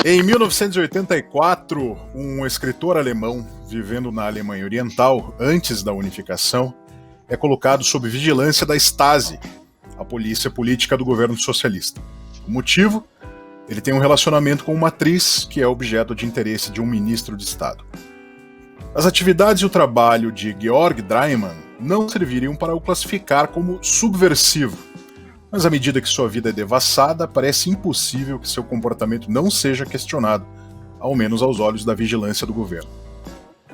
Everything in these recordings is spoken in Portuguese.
Em 1984, um escritor alemão, vivendo na Alemanha Oriental, antes da unificação, é colocado sob vigilância da Stasi, a polícia política do governo socialista. O motivo? Ele tem um relacionamento com uma atriz que é objeto de interesse de um ministro de Estado. As atividades e o trabalho de Georg Dreimann não serviriam para o classificar como subversivo, mas à medida que sua vida é devassada, parece impossível que seu comportamento não seja questionado, ao menos aos olhos da vigilância do governo.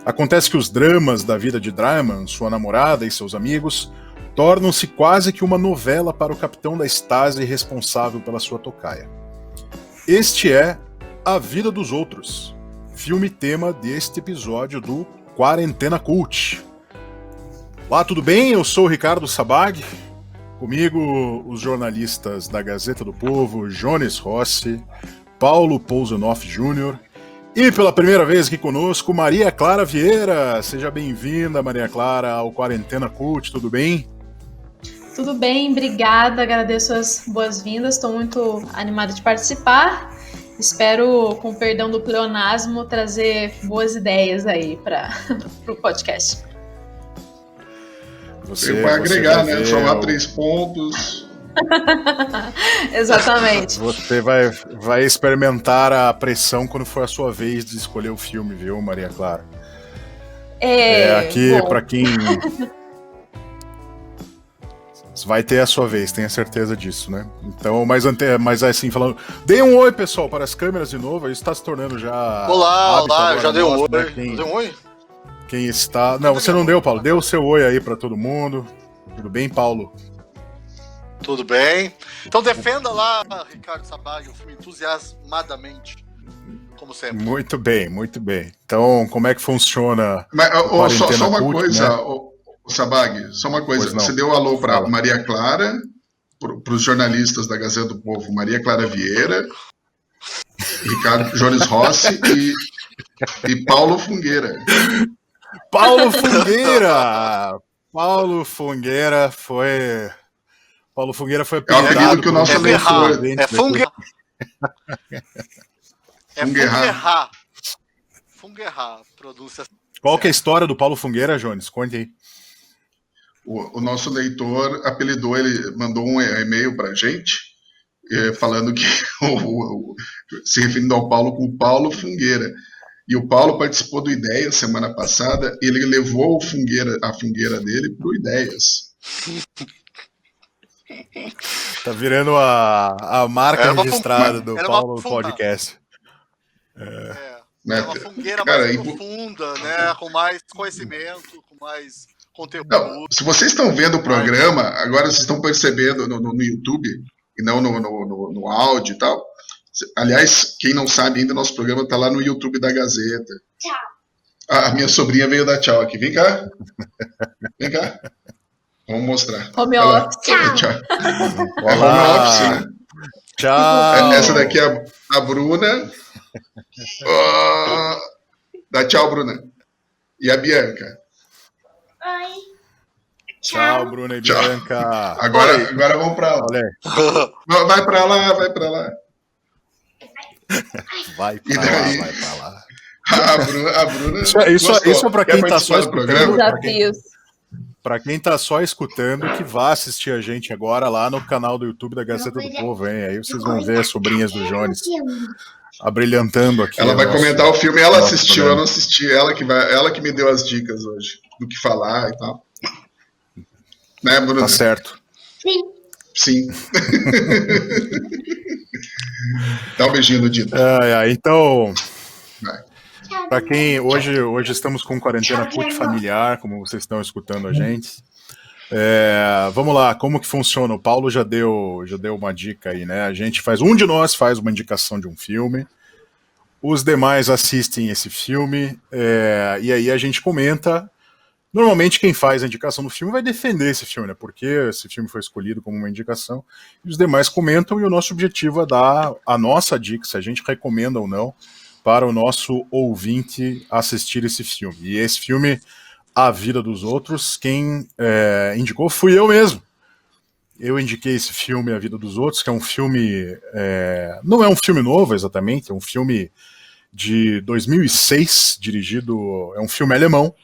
Acontece que os dramas da vida de Dreimann, sua namorada e seus amigos tornam-se quase que uma novela para o capitão da Stasi responsável pela sua tocaia. Este é A Vida dos Outros, filme tema deste episódio do Quarentena Cult. Olá, tudo bem? Eu sou o Ricardo Sabag. Comigo, os jornalistas da Gazeta do Povo, Jones Rossi, Paulo Pousonoff Jr. E pela primeira vez aqui conosco, Maria Clara Vieira. Seja bem-vinda, Maria Clara, ao Quarentena Cult, tudo bem? Tudo bem, obrigada, agradeço as boas-vindas, estou muito animada de participar. Espero, com perdão do pleonasmo, trazer boas ideias aí para o podcast. Você vai agregar, né? Somar 3 pontos. Exatamente. Você vai experimentar a pressão quando for a sua vez de escolher o filme, viu, Maria Clara? Aqui, para quem... Vai ter a sua vez, tenha certeza disso, né? Então, mas assim, falando... Dê um oi, pessoal, para as câmeras de novo. Isso está se tornando já... Olá, já deu um oi. Né? Deu um oi? Quem está... Não, você não deu, Paulo. Dê o seu oi aí para todo mundo. Tudo bem, Paulo? Tudo bem. Então defenda lá, Ricardo Sabag, o filme entusiasmadamente, como sempre. Muito bem, muito bem. Então, como é que funciona? Mas, só uma coisa, né? Sabag, só uma coisa. Você deu alô para Maria Clara, para os jornalistas da Gazeta do Povo, Maria Clara Vieira, Ricardo Jones Rossi e Paulo Fungueira. Paulo Fungueira! Paulo Fungueira foi apelidado. É o apelido que o nosso leitor... É Fungueira. É Fungueira, pronúncia. Qual que é a história do Paulo Fungueira, Jones? Conte aí. O nosso leitor apelidou, ele mandou um e-mail pra gente, falando que se referindo ao Paulo como Paulo Fungueira. E o Paulo participou do Ideias semana passada, e ele levou a Fungueira dele pro Ideias. Tá virando a marca registrada do Paulo no podcast. É uma fungueira mais profunda, né? Com mais conhecimento, com mais conteúdo. Não, se vocês estão vendo o programa, agora vocês estão percebendo no YouTube, e não no áudio e tal. Aliás, quem não sabe ainda, nosso programa está lá no YouTube da Gazeta. Tchau. A minha sobrinha veio dar tchau aqui. Vem cá. Vem cá. Vamos mostrar. Home office. Tchau. É home office, né? Tchau. Essa daqui é a Bruna. Dá tchau, Bruna. E a Bianca. Oi. Tchau, Bruna e Tchau. Bianca. Agora vamos pra lá. Vai pra lá. Vai pra lá. A Bruna isso é pra quem tá só escutando. Desafios. Pra quem tá só escutando, que vá assistir a gente agora lá no canal do YouTube da Gazeta do Povo, hein? Aí vocês vão ver as sobrinhas do Jones abrilhantando aqui. Ela vai comentar o filme, ela assistiu, eu não assisti, ela que me deu as dicas hoje, do que falar e tal. Né, Bruna? Tá certo. Sim. Dá um beijinho no Dito. Então, Vai. para quem hoje estamos com quarentena cult familiar, como vocês estão escutando a gente. Vamos lá, como que funciona? O Paulo já deu uma dica aí, né? Um de nós faz uma indicação de um filme, os demais assistem esse filme, e aí a gente comenta. Normalmente quem faz a indicação do filme vai defender esse filme, né? Porque esse filme foi escolhido como uma indicação, e os demais comentam, e o nosso objetivo é dar a nossa dica, se a gente recomenda ou não, para o nosso ouvinte assistir esse filme. E esse filme, A Vida dos Outros, quem indicou fui eu mesmo. eu indiquei esse filme A Vida dos Outros, que é um filme... não é um filme novo, exatamente, é um filme de 2006, é um filme alemão,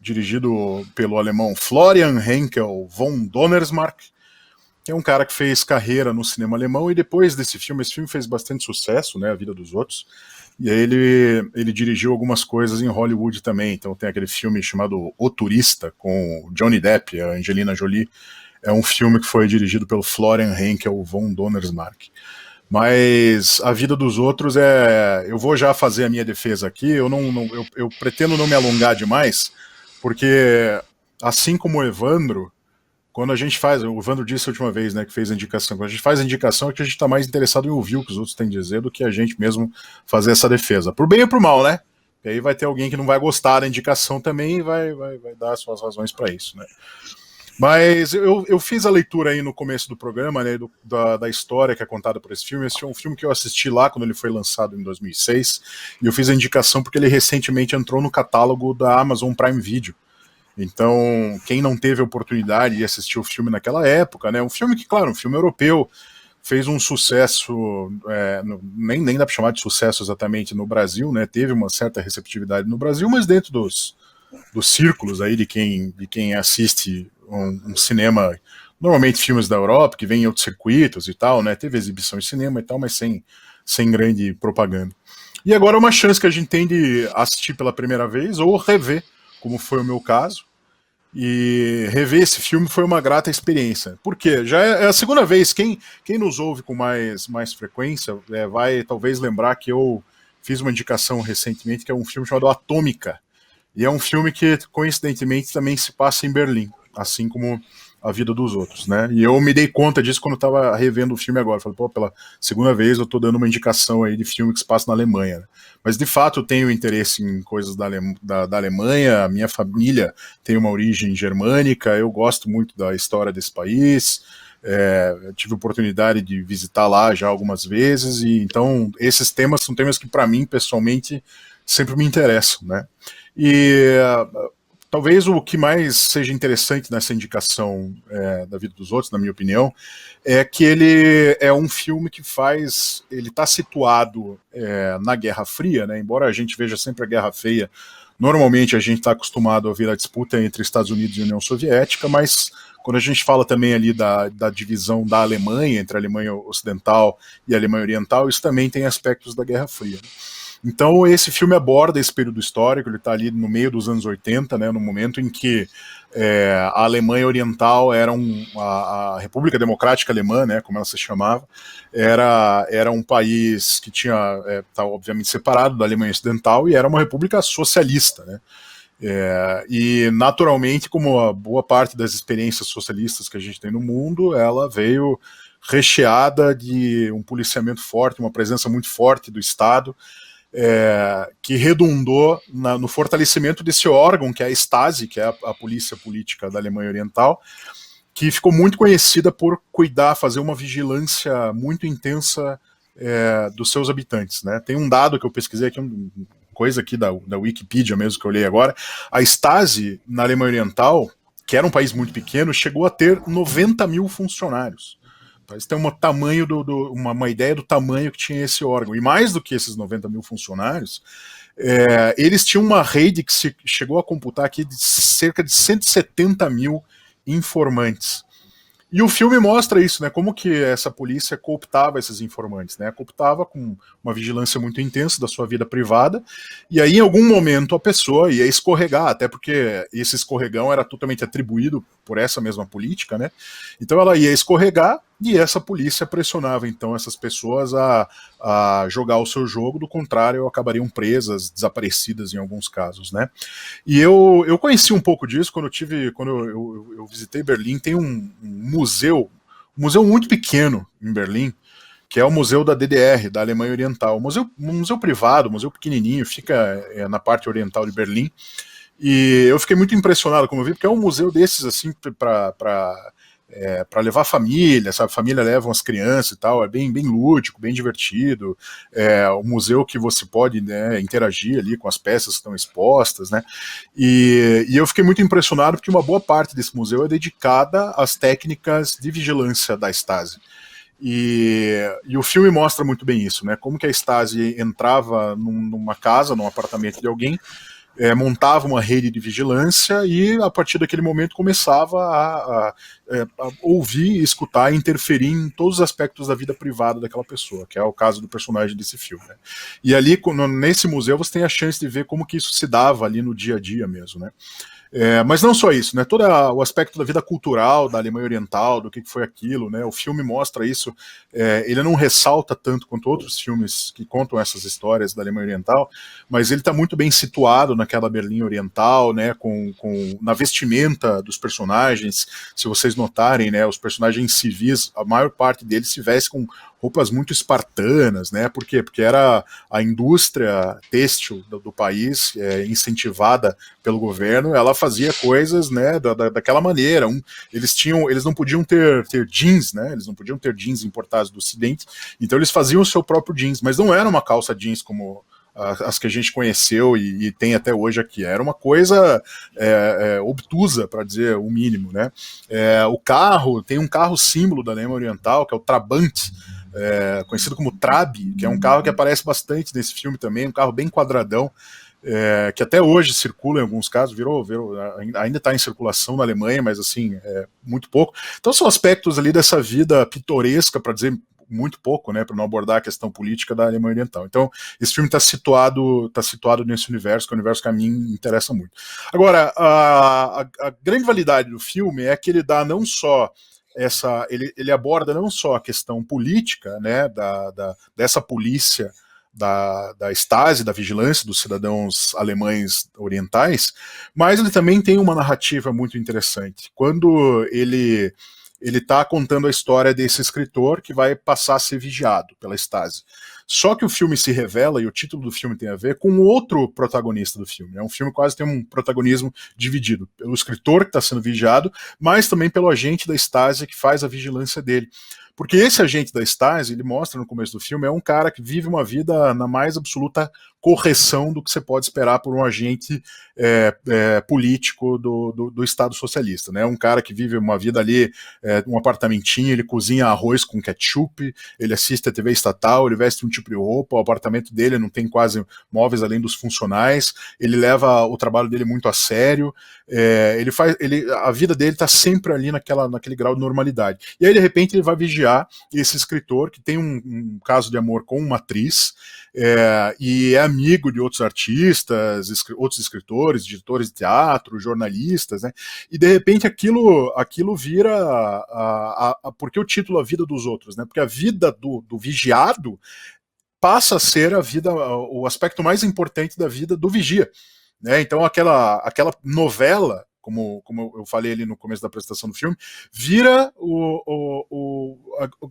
dirigido pelo alemão Florian Henkel von Donnersmarck, que é um cara que fez carreira no cinema alemão, e depois desse filme, esse filme fez bastante sucesso, né, A Vida dos Outros, e aí ele dirigiu algumas coisas em Hollywood também. Então tem aquele filme chamado O Turista, com Johnny Depp e a Angelina Jolie. É um filme que foi dirigido pelo Florian Henkel von Donnersmarck. Mas A Vida dos Outros eu vou já fazer a minha defesa aqui, eu pretendo não me alongar demais, porque assim como o Evandro, quando a gente faz, o Evandro disse a última vez, né, que fez a indicação, quando a gente faz a indicação é que a gente está mais interessado em ouvir o que os outros têm a dizer do que a gente mesmo fazer essa defesa. Por bem ou por mal, né? E aí vai ter alguém que não vai gostar da indicação também e vai dar as suas razões para isso, né? Mas eu fiz a leitura aí no começo do programa, né, da história que é contada por esse filme. Esse é um filme que eu assisti lá quando ele foi lançado em 2006, e eu fiz a indicação porque ele recentemente entrou no catálogo da Amazon Prime Video. Então, quem não teve a oportunidade de assistir o filme naquela época, né, um filme que, claro, um filme europeu, fez um sucesso, nem dá para chamar de sucesso exatamente no Brasil, né, teve uma certa receptividade no Brasil, mas dentro dos círculos aí de quem assiste um cinema, normalmente filmes da Europa, que vem em outros circuitos e tal, né, teve exibição em cinema e tal, mas sem grande propaganda. E agora é uma chance que a gente tem de assistir pela primeira vez, ou rever, como foi o meu caso. E rever esse filme foi uma grata experiência. Por quê? Já é a segunda vez. Quem nos ouve com mais frequência vai talvez lembrar que eu fiz uma indicação recentemente, que é um filme chamado Atômica. E é um filme que, coincidentemente, também se passa em Berlim, assim como A Vida dos Outros, né? E eu me dei conta disso quando eu estava revendo o filme agora. Falei, pô, pela segunda vez eu estou dando uma indicação aí de filme que se passa na Alemanha, né? Mas, de fato, eu tenho interesse em coisas da Alemanha, a minha família tem uma origem germânica, eu gosto muito da história desse país, eu tive a oportunidade de visitar lá já algumas vezes, e então esses temas são temas que, para mim, pessoalmente, sempre me interessam, né? E talvez o que mais seja interessante nessa indicação da Vida dos Outros, na minha opinião, é que ele é um filme que ele está situado na Guerra Fria, né? Embora a gente veja sempre a Guerra Fria, normalmente a gente está acostumado a ver a disputa entre Estados Unidos e União Soviética, mas quando a gente fala também ali da divisão da Alemanha, entre a Alemanha Ocidental e a Alemanha Oriental, isso também tem aspectos da Guerra Fria, né? Então esse filme aborda esse período histórico, ele está ali no meio dos anos 80, né, no momento em que a Alemanha Oriental era a República Democrática Alemã, né, como ela se chamava, era um país que tá obviamente separado da Alemanha Ocidental e era uma república socialista, né. E naturalmente, como a boa parte das experiências socialistas que a gente tem no mundo, ela veio recheada de um policiamento forte, uma presença muito forte do Estado, que redundou no fortalecimento desse órgão, que é a Stasi, que é a polícia política da Alemanha Oriental, que ficou muito conhecida por fazer uma vigilância muito intensa dos seus habitantes, né? Tem um dado que eu pesquisei aqui, coisa aqui da Wikipedia mesmo, que eu li agora. A Stasi, na Alemanha Oriental, que era um país muito pequeno, chegou a ter 90 mil funcionários. Isso tem uma ideia do tamanho que tinha esse órgão. E mais do que esses 90 mil funcionários, eles tinham uma rede que se chegou a computar aqui de cerca de 170 mil informantes. E o filme mostra isso, né? Como que essa polícia cooptava esses informantes, né? Cooptava com uma vigilância muito intensa da sua vida privada, e aí em algum momento a pessoa ia escorregar, até porque esse escorregão era totalmente atribuído por essa mesma política, né? Então ela ia escorregar e essa polícia pressionava então essas pessoas a jogar o seu jogo, do contrário acabariam presas, desaparecidas em alguns casos, né? E eu conheci um pouco disso quando eu visitei Berlim. Tem um museu muito pequeno em Berlim, que é o Museu da DDR, da Alemanha Oriental, um museu privado, um museu pequenininho, fica na parte oriental de Berlim, e eu fiquei muito impressionado como eu vi, porque é um museu desses assim para para levar a família, sabe? A família leva as crianças e tal, é bem lúdico, bem divertido. É um museu que você pode, né, interagir ali com as peças que estão expostas, né? E eu fiquei muito impressionado porque uma boa parte desse museu é dedicada às técnicas de vigilância da Stasi. E o filme mostra muito bem isso, né? Como que a Stasi entrava numa casa, num apartamento de alguém, montava uma rede de vigilância e, a partir daquele momento, começava a ouvir, escutar e interferir em todos os aspectos da vida privada daquela pessoa, que é o caso do personagem desse filme, né? E ali, nesse museu, você tem a chance de ver como que isso se dava ali no dia a dia mesmo, né? Mas não só isso, né? Todo o aspecto da vida cultural da Alemanha Oriental, do que foi aquilo, né? O filme mostra isso. Ele não ressalta tanto quanto outros filmes que contam essas histórias da Alemanha Oriental, mas ele está muito bem situado naquela Berlim Oriental, né? Na vestimenta dos personagens. Se vocês notarem, né? Os personagens civis, a maior parte deles se veste com roupas muito espartanas, né? Por quê? Porque era a indústria têxtil do país, incentivada pelo governo, ela fazia coisas, né, daquela maneira. Eles não podiam ter jeans, né? Eles não podiam ter jeans importados do Ocidente, então eles faziam o seu próprio jeans, mas não era uma calça jeans como as que a gente conheceu e tem até hoje aqui. Era uma coisa obtusa, para dizer o mínimo, né? Tem um carro símbolo da Alemanha Oriental, que é o Trabant, conhecido como Trabi, que é um carro que aparece bastante nesse filme também, um carro bem quadradão, que até hoje circula em alguns casos, ainda está em circulação na Alemanha, mas assim, muito pouco. Então são aspectos ali dessa vida pitoresca, para dizer muito pouco, né, para não abordar a questão política da Alemanha Oriental. Então, esse filme está situado nesse universo, que é um universo que a mim me interessa muito. Agora, a grande validade do filme é que ele dá não só ele aborda não só a questão política, né, dessa polícia da Stasi, da vigilância dos cidadãos alemães orientais, mas ele também tem uma narrativa muito interessante. Quando ele está contando a história desse escritor que vai passar a ser vigiado pela Stasi. Só que o filme se revela, e o título do filme tem a ver com outro protagonista do filme. É um filme que quase tem um protagonismo dividido pelo escritor que está sendo vigiado, mas também pelo agente da Stasi que faz a vigilância dele. Porque esse agente da Stasi, ele mostra no começo do filme, é um cara que vive uma vida na mais absoluta correção do que você pode esperar por um agente político do Estado socialista, né? Um cara que vive uma vida ali, um apartamentinho, ele cozinha arroz com ketchup, ele assiste a TV estatal, ele veste um tipo de roupa, o apartamento dele não tem quase móveis além dos funcionais, ele leva o trabalho dele muito a sério, a vida dele está sempre ali naquele grau de normalidade. E aí, de repente, ele vai vigiar esse escritor que tem um caso de amor com uma atriz, e é amigo de outros artistas, outros escritores, diretores de teatro, jornalistas, né? E de repente aquilo vira porque o título A Vida dos Outros, né? Porque a vida do vigiado passa a ser o aspecto mais importante da vida do vigia, né? Então aquela novela, como eu falei ali no começo da apresentação do filme, vira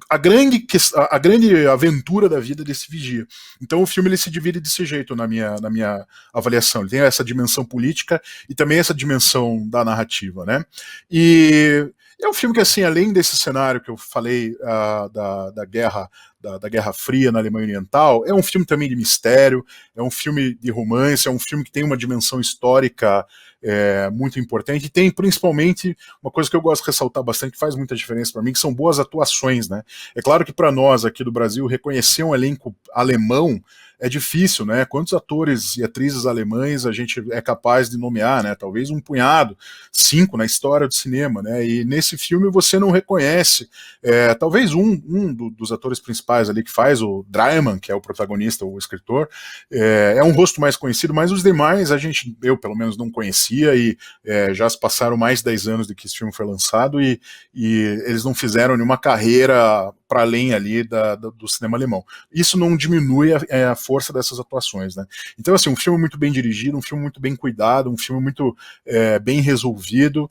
a grande aventura da vida desse vigia. Então o filme ele se divide desse jeito na minha avaliação. Ele tem essa dimensão política e também essa dimensão da narrativa, né? E é um filme que, assim, além desse cenário que eu falei da Guerra Fria na Alemanha Oriental, é um filme também de mistério, é um filme de romance, é um filme que tem uma dimensão histórica muito importante, e tem principalmente uma coisa que eu gosto de ressaltar bastante, que faz muita diferença para mim, que são boas atuações, né? É claro que para nós aqui do Brasil, reconhecer um elenco alemão é difícil, né? Quantos atores e atrizes alemães a gente é capaz de nomear, né? Talvez um punhado, 5 na história do cinema, né? E nesse filme você não reconhece, talvez dos atores principais ali que faz, o Dreimann, que é o protagonista, o escritor, é um rosto mais conhecido, mas os demais eu pelo menos não conhecia, e já se passaram mais de 10 anos de que esse filme foi lançado, e eles não fizeram nenhuma carreira para além ali do cinema alemão. Isso não diminui a força dessas atuações, né? Então, assim, um filme muito bem dirigido, um filme muito bem cuidado, um filme muito bem resolvido,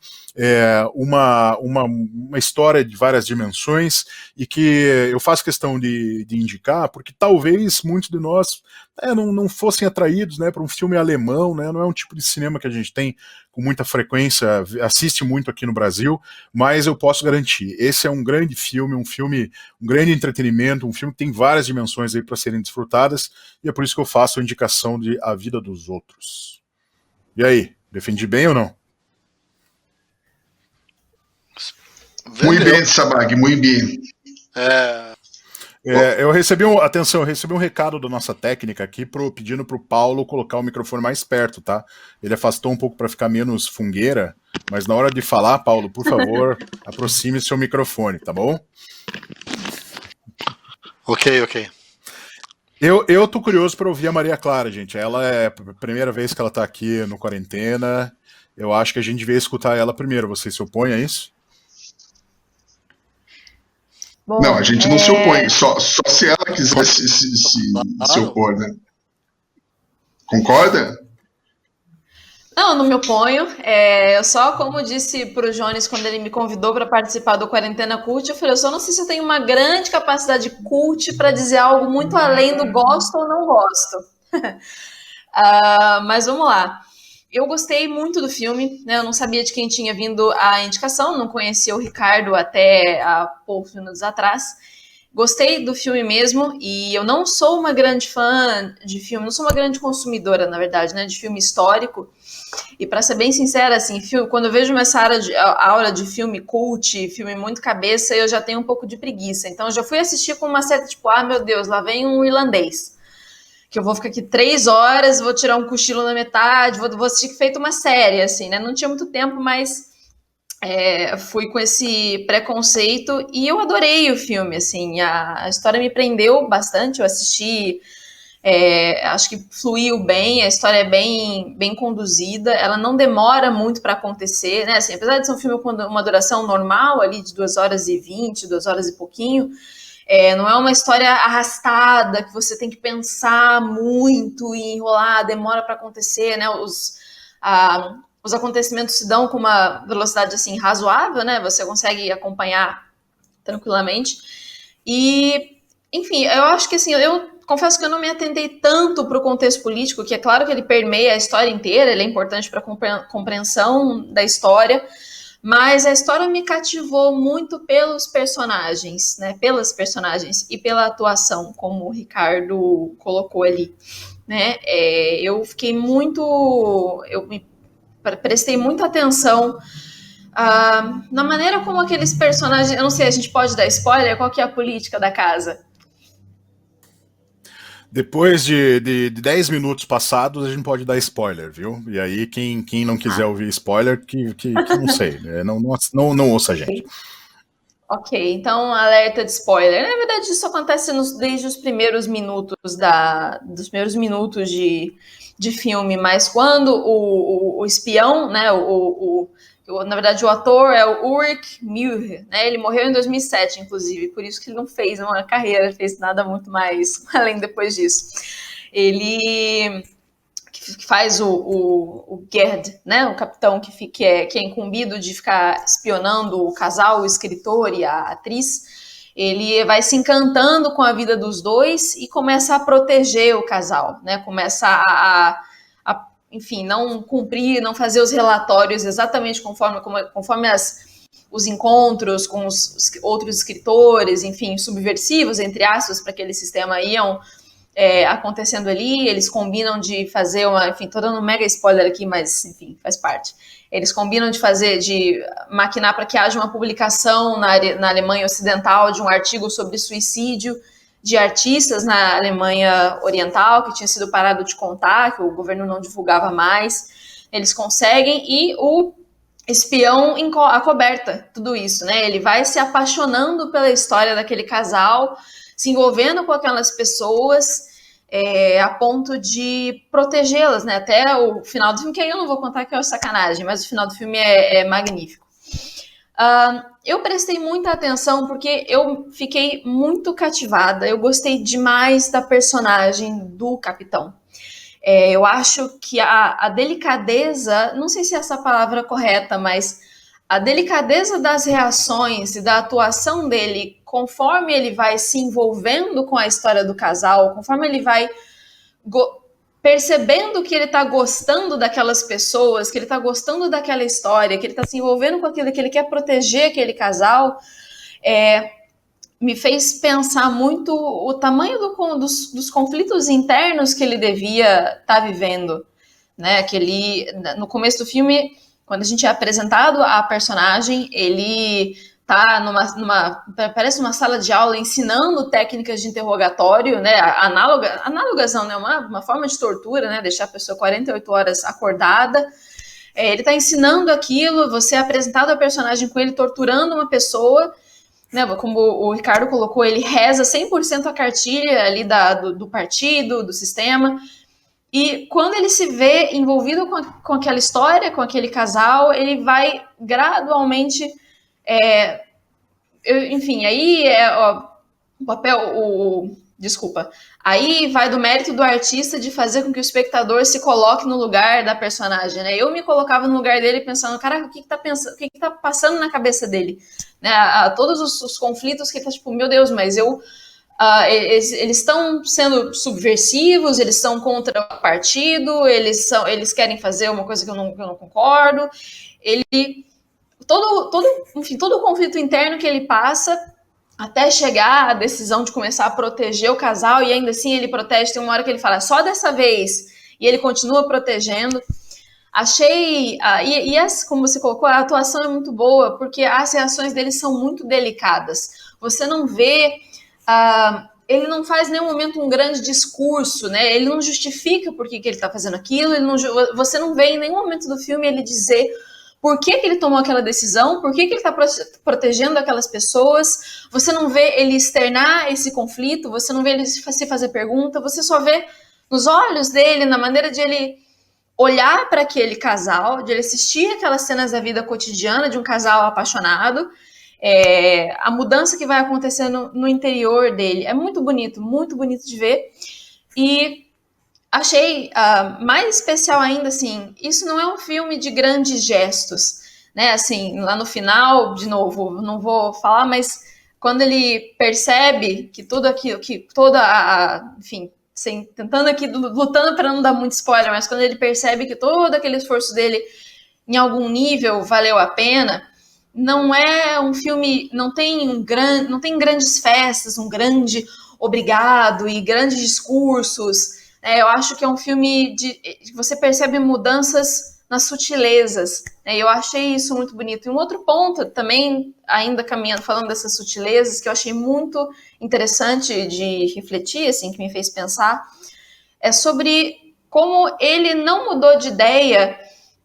uma história de várias dimensões, e que eu faço questão de indicar, porque talvez muitos de nós não fossem atraídos, né, para um filme alemão, né? Não é um tipo de cinema que a gente tem com muita frequência, assiste muito aqui no Brasil, mas eu posso garantir, esse é um grande filme, um grande entretenimento, um filme que tem várias dimensões aí para serem desfrutadas, e é por isso que eu faço a indicação de A Vida dos Outros. E aí, defendi bem ou não? Muito bem, Sabag, muito bem. Eu recebi um recado da nossa técnica aqui pedindo pro Paulo colocar o microfone mais perto, tá? Ele afastou um pouco para ficar menos fungueira, mas na hora de falar, Paulo, por favor, aproxime seu microfone, tá bom? Ok. Eu tô curioso para ouvir a Maria Clara, gente. Ela é a primeira vez que ela tá aqui no Quarentena. Eu acho que a gente devia escutar ela primeiro. Você se opõe a isso? Bom, Não, a gente não se opõe, só se ela quiser se opor, né? Concorda? Não me oponho. Eu só, como disse pro Jones quando ele me convidou para participar do Quarentena Cult, eu falei, eu só não sei se eu tenho uma grande capacidade cult para dizer algo muito além do gosto ou não gosto. Mas vamos lá. Eu gostei muito do filme, né? Eu não sabia de quem tinha vindo a indicação, não conhecia o Ricardo até há poucos minutos atrás. Gostei do filme mesmo, e eu não sou uma grande fã de filme, não sou uma grande consumidora, na verdade, né, de filme histórico. E para ser bem sincera, assim, quando eu vejo essa aura de filme cult, filme muito cabeça, eu já tenho um pouco de preguiça. Então eu já fui assistir com uma certa, tipo, meu Deus, lá vem um irlandês. Que eu vou ficar aqui 3 horas, vou tirar um cochilo na metade, vou assistir feito uma série, assim, né? Não tinha muito tempo, mas fui com esse preconceito e eu adorei o filme, assim, a história me prendeu bastante, eu assisti, acho que fluiu bem, a história é bem conduzida, ela não demora muito para acontecer, né? Assim, apesar de ser um filme com uma duração normal, ali de 2h20, 2 horas e pouquinho, não é uma história arrastada, que você tem que pensar muito e enrolar, demora para acontecer, né? Os acontecimentos se dão com uma velocidade assim razoável, né? Você consegue acompanhar tranquilamente. E, enfim, eu acho que assim, eu confesso que eu não me atentei tanto para o contexto político, que é claro que ele permeia a história inteira, ele é importante para a compreensão da história, mas a história me cativou muito pelos personagens, né? Pelas personagens e pela atuação, como o Ricardo colocou ali, né? Eu fiquei muito... prestei muita atenção na maneira como aqueles personagens... Eu não sei, a gente pode dar spoiler? Qual que é a política da casa? Depois de 10 minutos passados, a gente pode dar spoiler, viu? E aí, quem não quiser ouvir spoiler, que não sei, né? Não ouça a gente. Ok, então alerta de spoiler. Na verdade, isso acontece desde os primeiros minutos dos primeiros minutos de filme, mas quando o espião, né, na verdade o ator é o Ulrich Mühe, né, ele morreu em 2007, inclusive, por isso que ele não fez uma carreira, fez nada muito mais além depois disso. Ele que faz o Gerd, né, o capitão que é incumbido de ficar espionando o casal, o escritor e a atriz, ele vai se encantando com a vida dos dois e começa a proteger o casal, né, começa a enfim, não cumprir, não fazer os relatórios exatamente conforme os encontros com os outros escritores, enfim, subversivos, entre aspas, para aquele sistema iam acontecendo ali. Eles combinam de fazer enfim, tô dando um mega spoiler aqui, mas enfim, faz parte. Eles combinam de maquinar para que haja uma publicação na Alemanha Ocidental de um artigo sobre suicídio de artistas na Alemanha Oriental, que tinha sido parado de contar, que o governo não divulgava mais. Eles conseguem, e o espião acoberta tudo isso, né? Ele vai se apaixonando pela história daquele casal, se envolvendo com aquelas pessoas, a ponto de protegê-las, né? Até o final do filme, que aí eu não vou contar que é sacanagem, mas o final do filme é magnífico. Eu prestei muita atenção porque eu fiquei muito cativada. Eu gostei demais da personagem do capitão. Eu acho que a delicadeza, não sei se essa palavra é correta, mas a delicadeza das reações e da atuação dele, conforme ele vai se envolvendo com a história do casal, conforme ele vai percebendo que ele tá gostando daquelas pessoas, que ele tá gostando daquela história, que ele tá se envolvendo com aquilo, que ele quer proteger aquele casal, me fez pensar muito o tamanho dos conflitos internos que ele devia estar vivendo, né? Que ele, no começo do filme, quando a gente é apresentado a personagem, ele tá parece uma sala de aula ensinando técnicas de interrogatório, né? Análogas não, né? Uma forma de tortura, né? Deixar a pessoa 48 horas acordada. Ele tá ensinando aquilo, você é apresentado a personagem com ele torturando uma pessoa, né, como o Ricardo colocou, ele reza 100% a cartilha ali do partido, do sistema, e quando ele se vê envolvido com aquela história, com aquele casal, ele vai gradualmente, enfim, aí o papel, desculpa, aí vai do mérito do artista de fazer com que o espectador se coloque no lugar da personagem, né? Eu me colocava no lugar dele pensando, caraca, o que tá pensando, o que tá passando na cabeça dele? Né? Todos os conflitos que ele tá tipo, meu Deus, mas eles estão sendo subversivos, eles são contra o partido, eles querem fazer uma coisa que eu não concordo. Todo o conflito interno que ele passa até chegar à decisão de começar a proteger o casal, e ainda assim ele protege, tem uma hora que ele fala, só dessa vez, e ele continua protegendo. Achei, como você colocou, a atuação é muito boa, porque as reações dele são muito delicadas. Você não vê, ele não faz em nenhum momento um grande discurso, né? Ele não justifica por que ele está fazendo aquilo, você não vê em nenhum momento do filme ele dizer por que ele tomou aquela decisão, por que ele está protegendo aquelas pessoas, você não vê ele externar esse conflito, você não vê ele se fazer pergunta, você só vê nos olhos dele, na maneira de ele olhar para aquele casal, de ele assistir aquelas cenas da vida cotidiana de um casal apaixonado, a mudança que vai acontecendo no interior dele. É muito bonito de ver. E achei mais especial ainda, assim, isso não é um filme de grandes gestos, né? Assim, lá no final, de novo, não vou falar, mas quando ele percebe que tudo aquilo, que enfim, tentando aqui, lutando para não dar muito spoiler, mas quando ele percebe que todo aquele esforço dele, em algum nível, valeu a pena, não é um filme, não tem grandes festas, um grande obrigado e grandes discursos. Eu acho que é um filme que você percebe mudanças nas sutilezas. Eu achei isso muito bonito. E um outro ponto, também, ainda caminhando, falando dessas sutilezas, que eu achei muito interessante de refletir, assim, que me fez pensar, é sobre como ele não mudou de ideia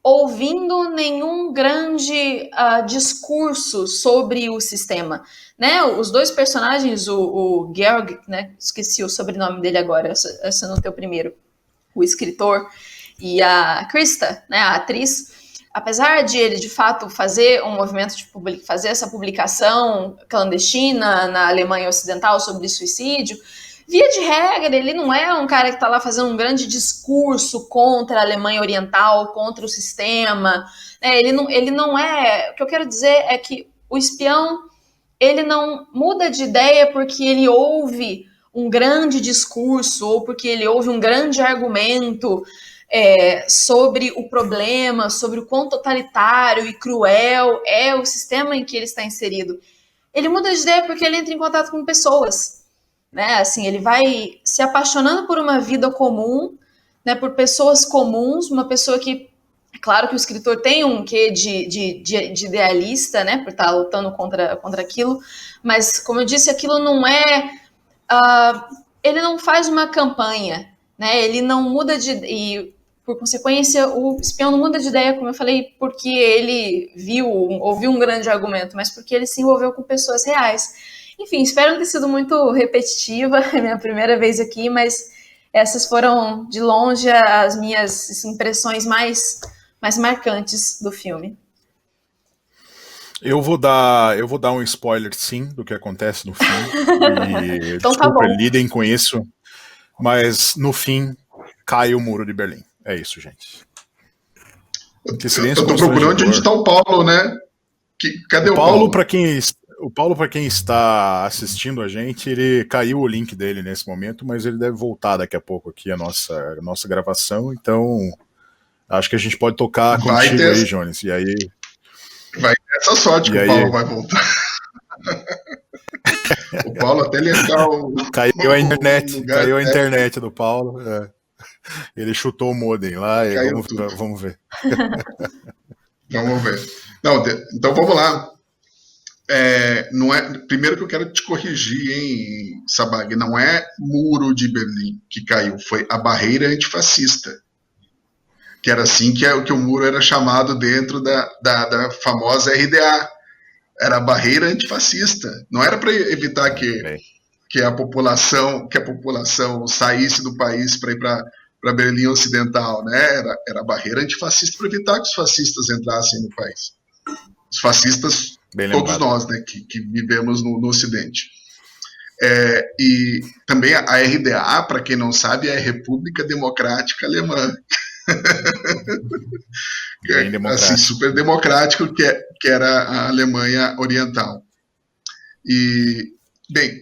ouvindo nenhum grande discurso sobre o sistema. Né? Os dois personagens, o Georg, né? Esqueci o sobrenome dele agora, esse não é o primeiro, o escritor, e a Krista, né? A atriz, apesar de ele de fato fazer um movimento de fazer essa publicação clandestina na Alemanha Ocidental sobre suicídio, via de regra, ele não é um cara que está lá fazendo um grande discurso contra a Alemanha Oriental, contra o sistema. Ele não é... O que eu quero dizer é que o espião, ele não muda de ideia porque ele ouve um grande discurso ou porque ele ouve um grande argumento sobre o problema, sobre o quão totalitário e cruel é o sistema em que ele está inserido. Ele muda de ideia porque ele entra em contato com pessoas. Né? Assim, ele vai se apaixonando por uma vida comum, né, por pessoas comuns, uma pessoa que, é claro que o escritor tem um quê de idealista, né, por estar lutando contra aquilo, mas, como eu disse, aquilo não é... ele não faz uma campanha, né, ele não muda e, por consequência, o espião não muda de ideia, como eu falei, porque ele ouviu um grande argumento, mas porque ele se envolveu com pessoas reais. Enfim, espero não ter sido muito repetitiva, é minha primeira vez aqui, mas essas foram, de longe, as minhas impressões mais marcantes do filme. Eu vou dar um spoiler, sim, do que acontece no fim. E, Então tá desculpa, bom. lidem com isso. Mas no fim, cai o muro de Berlim. É isso, gente. Que silêncio Eu tô procurando constrangedor. onde está o Paulo, né? Cadê o Paulo? O Paulo, para quem está assistindo a gente, ele caiu o link dele nesse momento, mas ele deve voltar daqui a pouco aqui a nossa gravação. Então, acho que a gente pode tocar contigo aí, Jones. E aí. Vai ter essa sorte que o Paulo vai voltar. O Paulo até lembrar o. Caiu a internet do Paulo. Ele chutou o modem lá e vamos ver. Vamos ver. Não, então vamos lá. Não é, primeiro que eu quero te corrigir, hein, Sabag, não é muro de Berlim que caiu, foi a barreira antifascista. Que era assim que o muro era chamado dentro da famosa RDA. Era a barreira antifascista. Não era para evitar que a população saísse do país para ir para Berlim Ocidental, né? Era a barreira antifascista para evitar que os fascistas entrassem no país. Os fascistas, todos nós, né, que vivemos no Ocidente. E também a RDA, para quem não sabe, é a República Democrática Alemã. Assim, super democrático, que era a Alemanha Oriental. E, bem,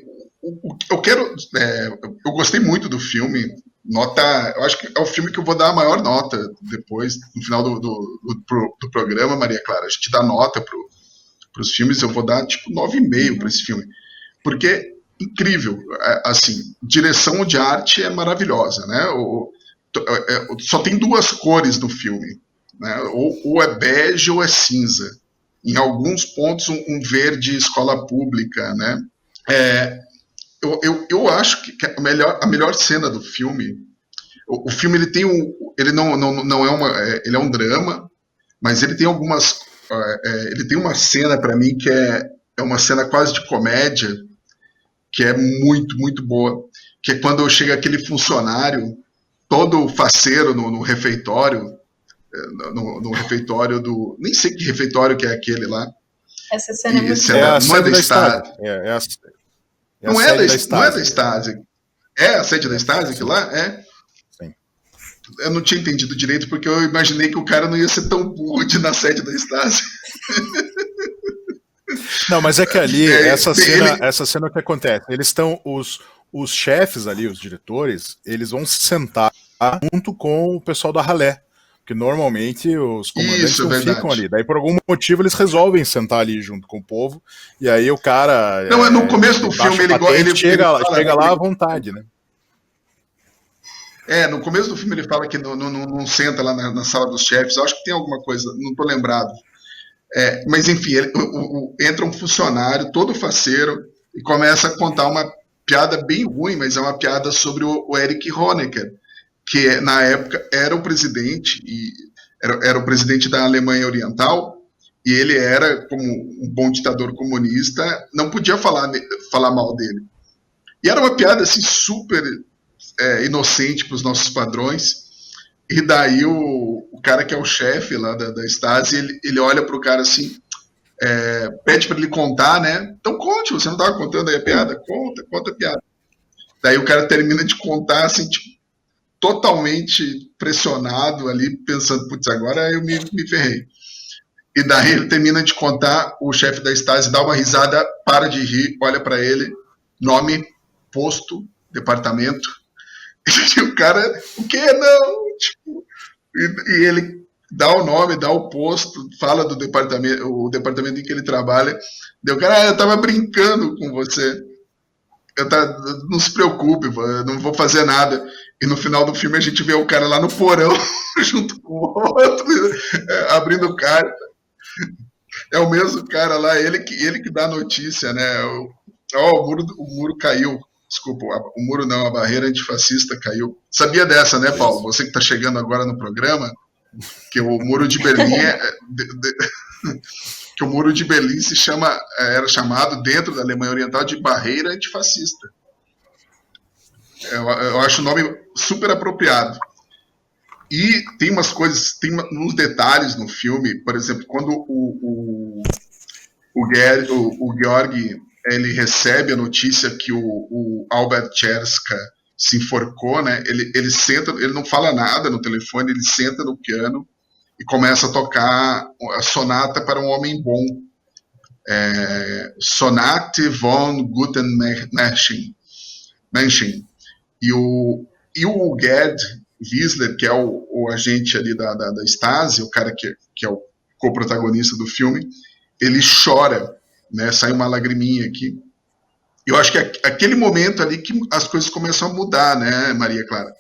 eu gostei muito do filme. Eu acho que é o filme que eu vou dar a maior nota depois, no final do programa, Maria Clara. A gente dá nota para os filmes, eu vou dar tipo 9,5 para esse filme. Porque, incrível, assim, direção de arte é maravilhosa, né? Só tem duas cores no filme, né? Ou é bege ou é cinza. Em alguns pontos, um verde escola pública, né? Eu acho que a melhor cena do filme. O filme ele não é ele é um drama, mas ele tem algumas. Ele tem uma cena para mim que é uma cena quase de comédia, que é muito, muito boa. Que é quando chega aquele funcionário todo faceiro no refeitório, no refeitório do. Nem sei que refeitório que é aquele lá. Essa cena é muito boa. Não é da Stasi. Não é da Stasi. É a sede da Stasi, que lá? Sim. Eu não tinha entendido direito, porque eu imaginei que o cara não ia ser tão burro de ir na sede da Stasi. Não, mas é que ali, essa cena que acontece, eles estão, os chefes ali, os diretores, eles vão se sentar junto com o pessoal da ralé, porque normalmente os comandantes não ficam ali, daí por algum motivo eles resolvem sentar ali junto com o povo, e aí o cara... Não, no começo do filme ele chega lá à vontade, né? No começo do filme ele fala que não senta lá na sala dos chefes, eu acho que tem alguma coisa, não tô lembrado. Mas enfim, entra um funcionário todo faceiro e começa a contar uma piada bem ruim, mas é uma piada sobre o Erich Honecker, que na época era o presidente, era o presidente da Alemanha Oriental, e ele era, como um bom ditador comunista, não podia falar mal dele. E era uma piada assim, super inocente para os nossos padrões. E daí o cara que é o chefe lá da Stasi, ele olha pro cara assim, pede para ele contar, né? Então conte, você não estava contando aí a piada? Conta a piada. Daí o cara termina de contar, assim, tipo, totalmente pressionado ali, pensando, putz, agora eu me ferrei. E daí ele termina de contar, o chefe da Stasi dá uma risada, para de rir, olha para ele, nome, posto, departamento. E o cara, o que? Não, tipo, e ele dá o nome, dá o posto, fala do departamento, o departamento em que ele trabalha. Daí o cara, eu tava brincando com você. Não se preocupe, eu não vou fazer nada. E no final do filme a gente vê o cara lá no porão, junto com o outro, abrindo o carta. É o mesmo cara lá, ele que dá a notícia, né? O muro caiu. Desculpa, o muro não, a barreira antifascista caiu. Sabia dessa, né, Paulo? Você que está chegando agora no programa, que o muro de Berlim que o muro de Berlim era chamado dentro da Alemanha Oriental de barreira antifascista. Eu acho o nome super apropriado. E tem umas coisas, tem uns detalhes no filme, por exemplo, quando o Georg, ele recebe a notícia que o Albert Cherska se enforcou, né? Ele senta, ele não fala nada no telefone, ele senta no piano e começa a tocar a sonata para um homem bom, Sonate von guten Menschen. E o Gerd Wiesler, que é o agente ali da Stasi, o cara que é o co-protagonista do filme, ele chora, né? Sai uma lagriminha aqui. Eu acho que é aquele momento ali que as coisas começam a mudar, né, Maria Clara?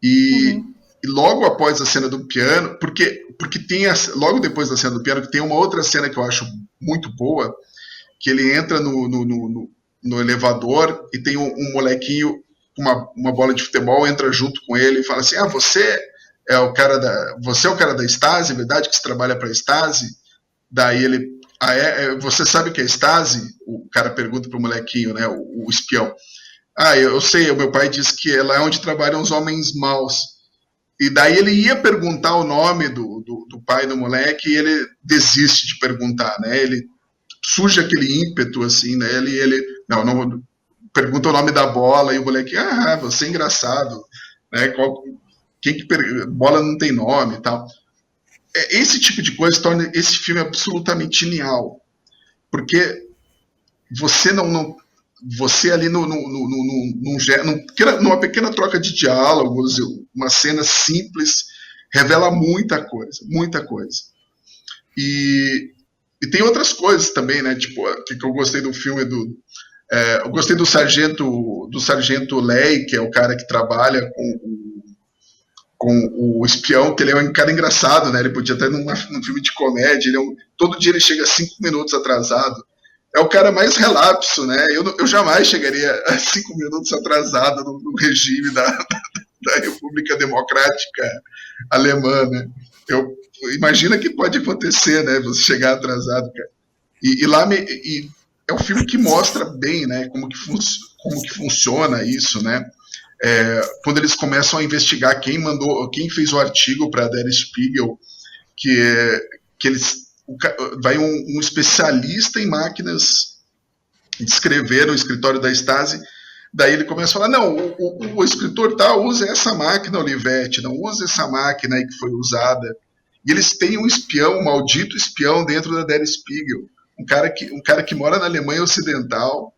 E logo após a cena do piano, porque tem logo depois da cena do piano, que tem uma outra cena que eu acho muito boa, que ele entra no elevador e tem um molequinho com uma bola de futebol, entra junto com ele e fala assim, você é o cara da Stasi, é verdade que você trabalha para a Stasi? Daí ele, você sabe o que é Stasi? O cara pergunta pro molequinho, né, o espião. Eu sei, o meu pai disse que é lá onde trabalham os homens maus. E daí ele ia perguntar o nome do pai do moleque e ele desiste de perguntar, né? Ele surge aquele ímpeto, assim, né? Ele não pergunta o nome da bola e o moleque, você é engraçado, né? Bola não tem nome e tal. Esse tipo de coisa torna esse filme absolutamente genial, porque você você ali numa pequena troca de diálogos, uma cena simples, revela muita coisa, muita coisa. E tem outras coisas também, né? Tipo, que eu gostei do filme eu gostei do sargento Ley, que é o cara que trabalha com o espião, que ele é um cara engraçado, né? Ele podia até num filme de comédia, todo dia ele chega 5 minutos atrasado. É o cara mais relapso, né? Eu jamais chegaria a 5 minutos atrasado no regime da República Democrática Alemã, né? Imagina que pode acontecer, né? Você chegar atrasado, cara. E é um filme que mostra bem, né? Como que funciona isso, né? Quando eles começam a investigar quem fez o artigo para Der Spiegel, que eles vai um especialista em máquinas descrever o escritório da Stasi, daí ele começa a falar, não, o escritor tal usa essa máquina, Olivetti, não usa essa máquina aí que foi usada. E eles têm um espião, um maldito espião dentro da Der Spiegel, um cara que mora na Alemanha Ocidental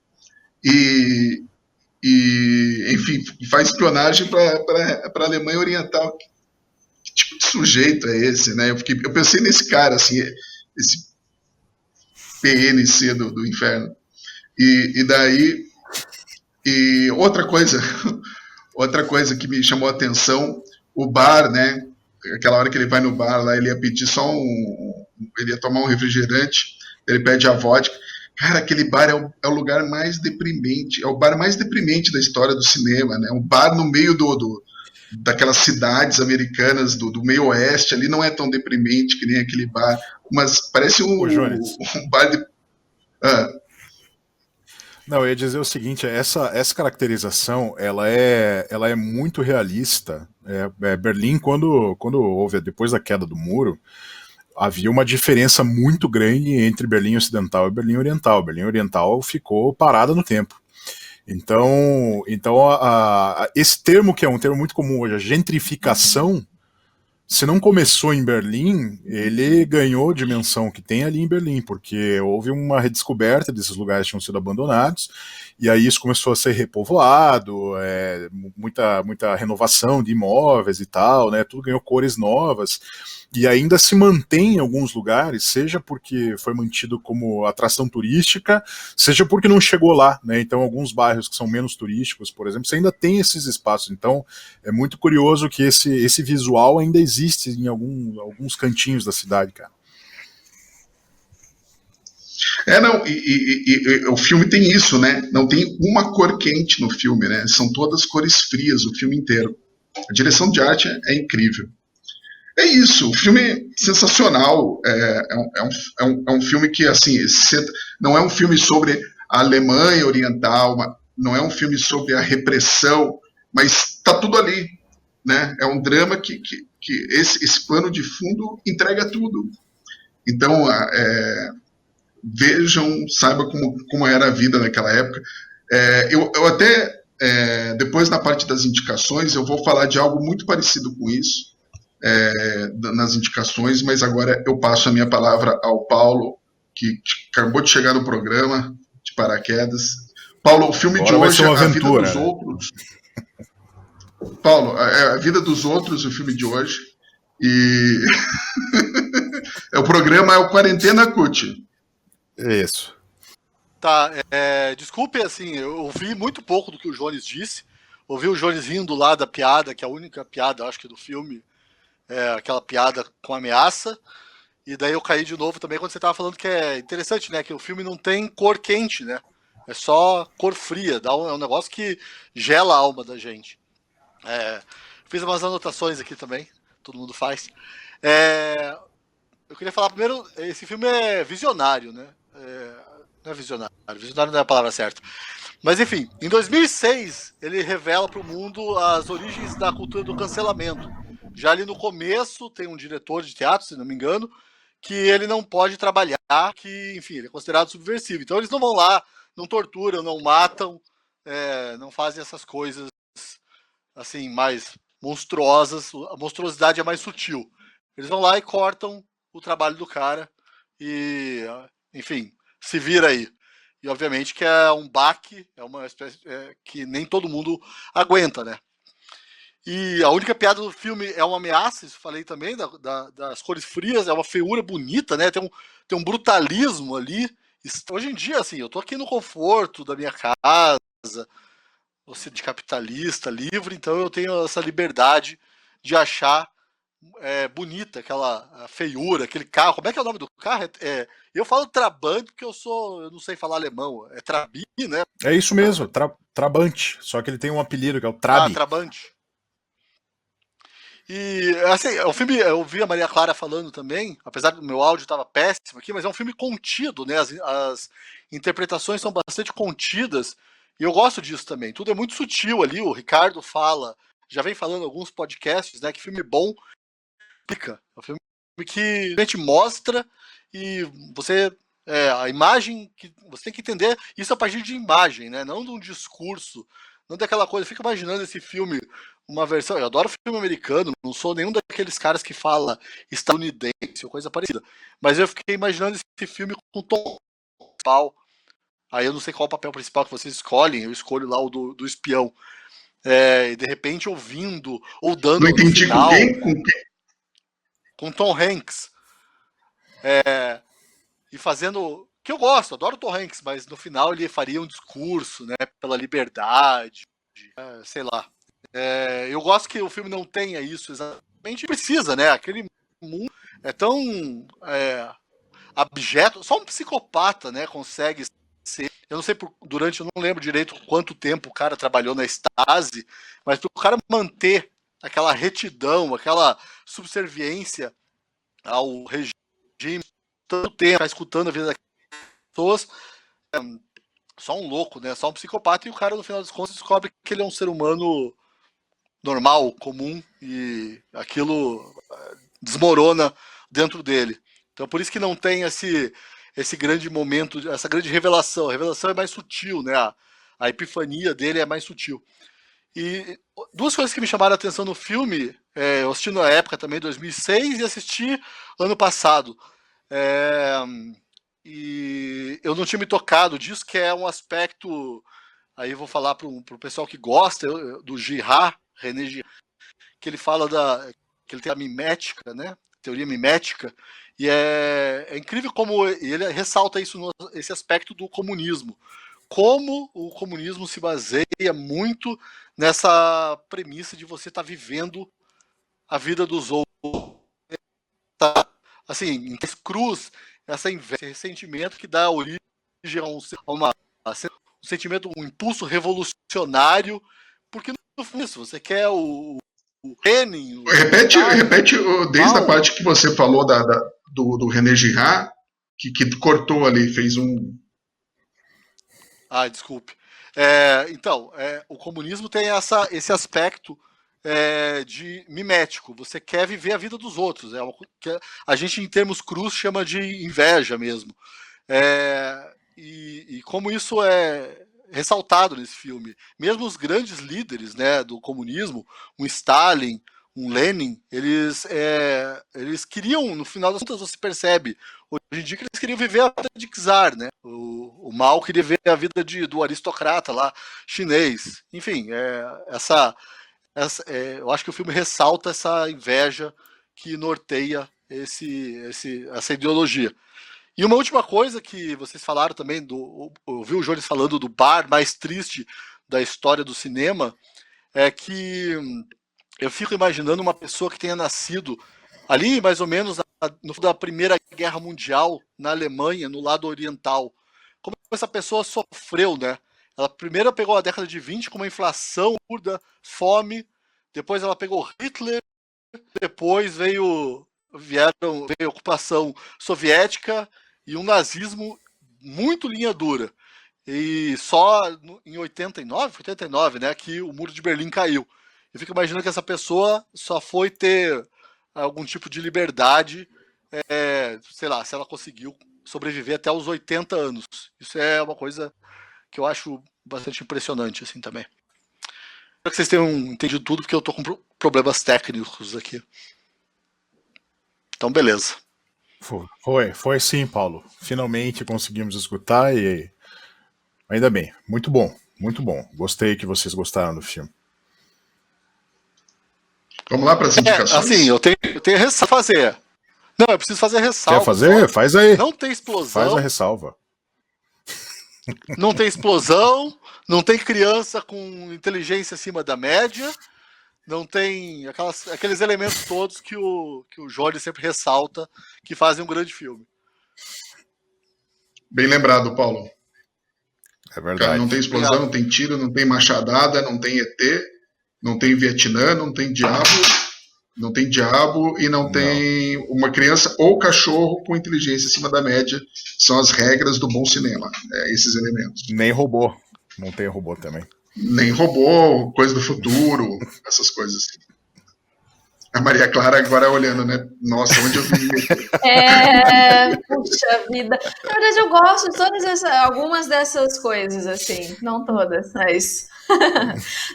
e enfim, faz espionagem para a Alemanha Oriental. Que tipo de sujeito é esse, né? Eu pensei nesse cara, assim, esse PNC do inferno. E daí, outra coisa que me chamou a atenção, o bar, né? Aquela hora que ele vai no bar lá, ele ia pedir ele ia tomar um refrigerante, ele pede a vodka. Cara, aquele bar é o lugar mais deprimente, é o bar mais deprimente da história do cinema, né? Um bar no meio daquelas cidades americanas do meio oeste, ali não é tão deprimente que nem aquele bar, mas parece um bar de... Não, eu ia dizer o seguinte, essa caracterização, ela é muito realista. Berlim, quando houve, depois da queda do muro, havia uma diferença muito grande entre Berlim Ocidental e Berlim Oriental. Berlim Oriental ficou parada no tempo. Então esse termo, que é um termo muito comum hoje, a gentrificação, se não começou em Berlim, ele ganhou a dimensão que tem ali em Berlim, porque houve uma redescoberta desses lugares que tinham sido abandonados, e aí isso começou a ser repovoado, muita renovação de imóveis e tal, né, tudo ganhou cores novas, e ainda se mantém em alguns lugares, seja porque foi mantido como atração turística, seja porque não chegou lá, né? Então alguns bairros que são menos turísticos, por exemplo, você ainda tem esses espaços. Então é muito curioso que esse visual ainda existe em alguns cantinhos da cidade, cara. O filme tem isso, né? Não tem uma cor quente no filme, né? São todas cores frias o filme inteiro. A direção de arte é incrível. É isso, o filme é sensacional, é um filme que, assim, não é um filme sobre a Alemanha Oriental, não é um filme sobre a repressão, mas tá tudo ali, né? É um drama que esse plano de fundo entrega tudo. Então, vejam, saibam como era a vida naquela época. Eu até, depois na parte das indicações, eu vou falar de algo muito parecido com isso, nas indicações, mas agora eu passo a minha palavra ao Paulo, que acabou de chegar no programa, de paraquedas. Paulo, o filme Agora de vai hoje ser é uma A Vida aventura, dos né? Outros. Paulo, A Vida dos Outros, o filme de hoje. E o programa é o Quarentena Cut. Isso. Tá, desculpe, assim, eu ouvi muito pouco do que o Jones disse. Ouvi o Jones rindo lá da piada, que é a única piada, acho que, do filme, aquela piada com ameaça. E daí eu caí de novo também quando você tava falando que é interessante, né? Que o filme não tem cor quente, né? É só cor fria. É um negócio que gela a alma da gente. Fiz umas anotações aqui também. Todo mundo faz. Eu queria falar primeiro, esse filme é visionário, né? Não é visionário. Visionário não é a palavra certa. Mas enfim, em 2006 ele revela para o mundo as origens da cultura do cancelamento. Já ali no começo tem um diretor de teatro, se não me engano, que ele não pode trabalhar, que, enfim, ele é considerado subversivo. Então eles não vão lá, não torturam, não matam, não fazem essas coisas assim mais monstruosas. A monstruosidade é mais sutil. Eles vão lá e cortam o trabalho do cara e, enfim, se vira aí. E obviamente que é um baque, é uma espécie que nem todo mundo aguenta, né? E a única piada do filme é uma ameaça, isso falei também, das cores frias, é uma feiura bonita, né? Tem um brutalismo ali. Hoje em dia, assim, eu tô aqui no conforto da minha casa, você de capitalista, livre, então eu tenho essa liberdade de achar bonita aquela feiura, aquele carro. Como é que é o nome do carro? Eu falo Trabant porque eu não sei falar alemão. É Trabi, né? É isso mesmo, Trabante. Só que ele tem um apelido que é o Trabi. Trabant. E, assim, o filme, eu vi a Maria Clara falando também, apesar do meu áudio estava péssimo aqui, mas é um filme contido, né? As interpretações são bastante contidas, e eu gosto disso também. Tudo é muito sutil ali, o Ricardo fala, já vem falando em alguns podcasts, né? Que filme bom pica. É um filme que a gente mostra e você. A imagem que você tem que entender isso a partir de imagem, né? Não de um discurso, não daquela coisa. Fica imaginando esse filme, uma versão. Eu adoro filme americano, não sou nenhum daqueles caras que fala estadunidense ou coisa parecida. Mas eu fiquei imaginando esse filme com tom principal. Aí eu não sei qual o papel principal que vocês escolhem. Eu escolho lá o do espião. E de repente ouvindo ou dando Não no entendi final. com quem? Com quem? Com Tom Hanks. E fazendo. Que eu gosto, adoro o Tom Hanks, mas no final ele faria um discurso, né? Pela liberdade, sei lá. Eu gosto que o filme não tenha isso exatamente. Precisa, né? Aquele mundo é tão abjeto. Só um psicopata, né? Consegue ser. Eu não sei, eu não lembro direito quanto tempo o cara trabalhou na Stasi, mas para o cara manter aquela retidão, aquela subserviência ao regime, tanto tempo, tá escutando a vida das pessoas, só um louco, né? Só um psicopata, e o cara, no final das contas, descobre que ele é um ser humano normal, comum, e aquilo desmorona dentro dele. Então, por isso que não tem esse grande momento, essa grande revelação. A revelação é mais sutil, né? A epifania dele é mais sutil. E duas coisas que me chamaram a atenção no filme, eu assisti na época também, 2006, e assisti ano passado. E eu não tinha me tocado disso, que é um aspecto. Aí eu vou falar para o pessoal que gosta do Girard, René Girard, que ele fala que ele tem a mimética, né? Teoria mimética, e é incrível como ele ressalta esse aspecto do comunismo. Como o comunismo se baseia muito nessa premissa de você estar vivendo a vida dos outros. Assim, em cruz, esse ressentimento que dá origem a um sentimento, um impulso revolucionário, porque no fundo isso, você quer o Lenin. Repete desde a parte que você falou do René Girard, que cortou ali, fez um. Desculpe. Então, o comunismo tem esse aspecto de mimético. Você quer viver a vida dos outros. Que a gente, em termos crus, chama de inveja mesmo. E como isso é ressaltado nesse filme. Mesmo os grandes líderes, né, do comunismo, um Stalin, um Lenin, eles queriam, no final das contas, você percebe, hoje em dia, que eles queriam viver a vida de czar, né? O Mao queria ver a vida do aristocrata lá, chinês. Enfim, eu acho que o filme ressalta essa inveja que norteia essa ideologia. E uma última coisa que vocês falaram também, eu vi o Jones falando do bar mais triste da história do cinema, é que eu fico imaginando uma pessoa que tenha nascido ali, mais ou menos, no fim da Primeira Guerra Mundial, na Alemanha, no lado oriental. Como essa pessoa sofreu, né? Ela primeiro pegou a década de 20 com uma inflação absurda, fome, depois ela pegou Hitler, depois veio a ocupação soviética e um nazismo muito linha dura. E só em 89, né, que o Muro de Berlim caiu. Eu fico imaginando que essa pessoa só foi ter algum tipo de liberdade, sei lá, se ela conseguiu sobreviver até os 80 anos. Isso é uma coisa que eu acho bastante impressionante, assim, também. Espero que vocês tenham entendido tudo, porque eu tô com problemas técnicos aqui. Então, beleza. Foi sim, Paulo. Finalmente conseguimos escutar e ainda bem. Muito bom, muito bom. Gostei que vocês gostaram do filme. Vamos lá para as indicações? Assim, eu tenho ressalva a fazer. Não, eu preciso fazer ressalva. Quer fazer? Faz aí. Não tem explosão. Faz a ressalva. Não tem explosão, não tem criança com inteligência acima da média, não tem aqueles elementos todos que o Jorge sempre ressalta, que fazem um grande filme. Bem lembrado, Paulo. É verdade. Cara, não tem explosão, não tem tiro, não tem machadada, não tem ET, não tem Vietnã, não tem diabo e não tem uma criança ou cachorro com inteligência acima da média. São as regras do bom cinema, esses elementos. Nem robô. Não tem robô também. Nem robô, coisa do futuro, essas coisas assim. A Maria Clara agora olhando, né? Nossa, onde eu vi? Puxa vida. Na verdade, eu gosto de algumas dessas coisas, assim. Não todas, mas...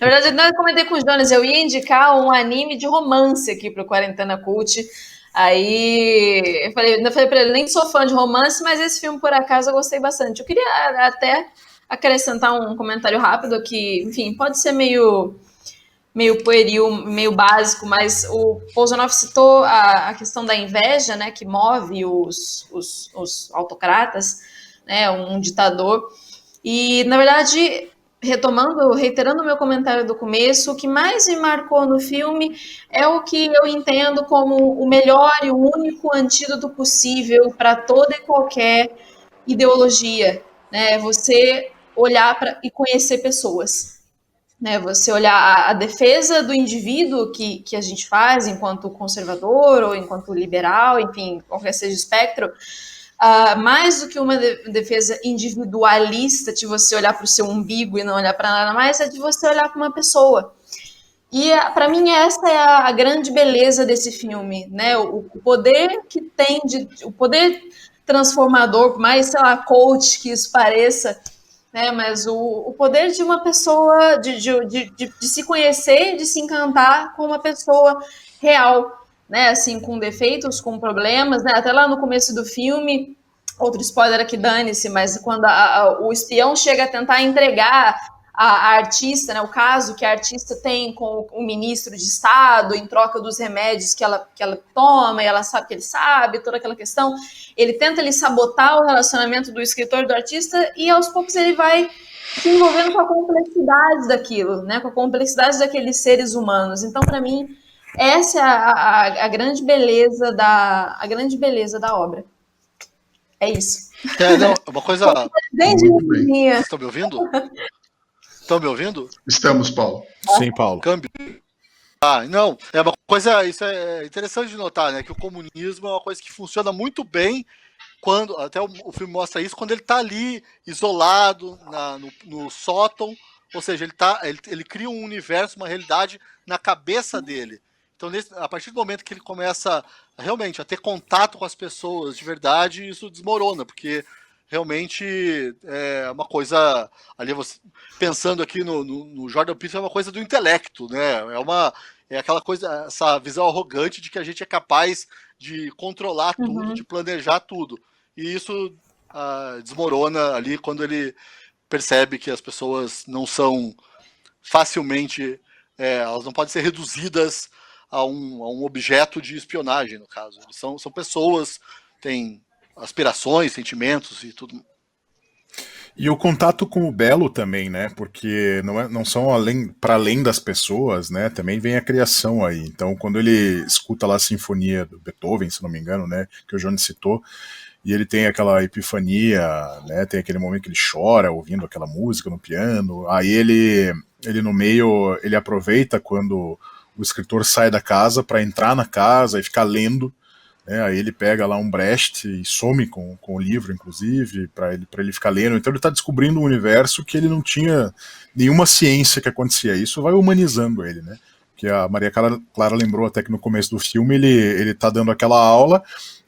Na verdade, eu comentei com o Jonas, eu ia indicar um anime de romance aqui pro Quarentena Cult. Aí eu falei pra ele, nem sou fã de romance, mas esse filme, por acaso, eu gostei bastante. Eu queria até acrescentar um comentário rápido que, enfim, pode ser meio pueril, meio básico, mas o Pouzanoff citou a questão da inveja, né, que move os autocratas, né, um ditador. E, na verdade, reiterando o meu comentário do começo, o que mais me marcou no filme é o que eu entendo como o melhor e o único antídoto possível para toda e qualquer ideologia, né? Você olhar e conhecer pessoas, né? Você olhar a defesa do indivíduo que a gente faz enquanto conservador ou enquanto liberal, enfim, qualquer seja o espectro. Mais do que uma defesa individualista, de você olhar para o seu umbigo e não olhar para nada mais, é de você olhar para uma pessoa. E, para mim, essa é a grande beleza desse filme, né? O poder que tem, o poder transformador, por mais, sei lá, coach que isso pareça, né? Mas o poder de uma pessoa, de se conhecer, de se encantar com uma pessoa real, né, assim, com defeitos, com problemas, né, até lá no começo do filme, outro spoiler aqui, dane-se, mas quando o espião chega a tentar entregar a artista, né, o caso que a artista tem com o ministro de Estado em troca dos remédios que ela toma, e ela sabe que ele sabe, toda aquela questão, ele tenta sabotar o relacionamento do escritor e do artista, e aos poucos ele vai se envolvendo com a complexidade daquilo, né, com a complexidade daqueles seres humanos. Então, para mim, essa é a grande beleza da obra. É isso. Não, uma coisa... Vocês estão me ouvindo? Estão me ouvindo? Estamos, Paulo. Sim, Paulo. Câmbio. Não, é uma coisa, isso é interessante de notar, né, que o comunismo é uma coisa que funciona muito bem quando, até o filme mostra isso, quando ele está ali, isolado, no sótão, ou seja, ele cria um universo, uma realidade na cabeça dele. Então, a partir do momento que ele começa realmente a ter contato com as pessoas de verdade, isso desmorona, porque realmente é uma coisa, ali você, pensando aqui no Jordan Peele, é uma coisa do intelecto, né? É aquela coisa, essa visão arrogante de que a gente é capaz de controlar tudo, de planejar tudo. E isso desmorona ali quando ele percebe que as pessoas não são facilmente, elas não podem ser reduzidas a um objeto de espionagem, no caso. Eles são pessoas, têm aspirações, sentimentos e tudo. E o contato com o belo também, né? Porque não são para além das pessoas, né? Também vem a criação aí. Então, quando ele escuta lá a sinfonia do Beethoven, se não me engano, né? Que o Johnny citou, e ele tem aquela epifania, né? Tem aquele momento que ele chora ouvindo aquela música no piano. Aí ele no meio, ele aproveita quando o escritor sai da casa para entrar na casa e ficar lendo. Aí ele pega lá um Brecht e some com o livro, inclusive, para ele ficar lendo. Então ele está descobrindo um universo que ele não tinha nenhuma ciência que acontecia. Isso vai humanizando ele, né? Que a Maria Clara lembrou até que no começo do filme ele está dando aquela aula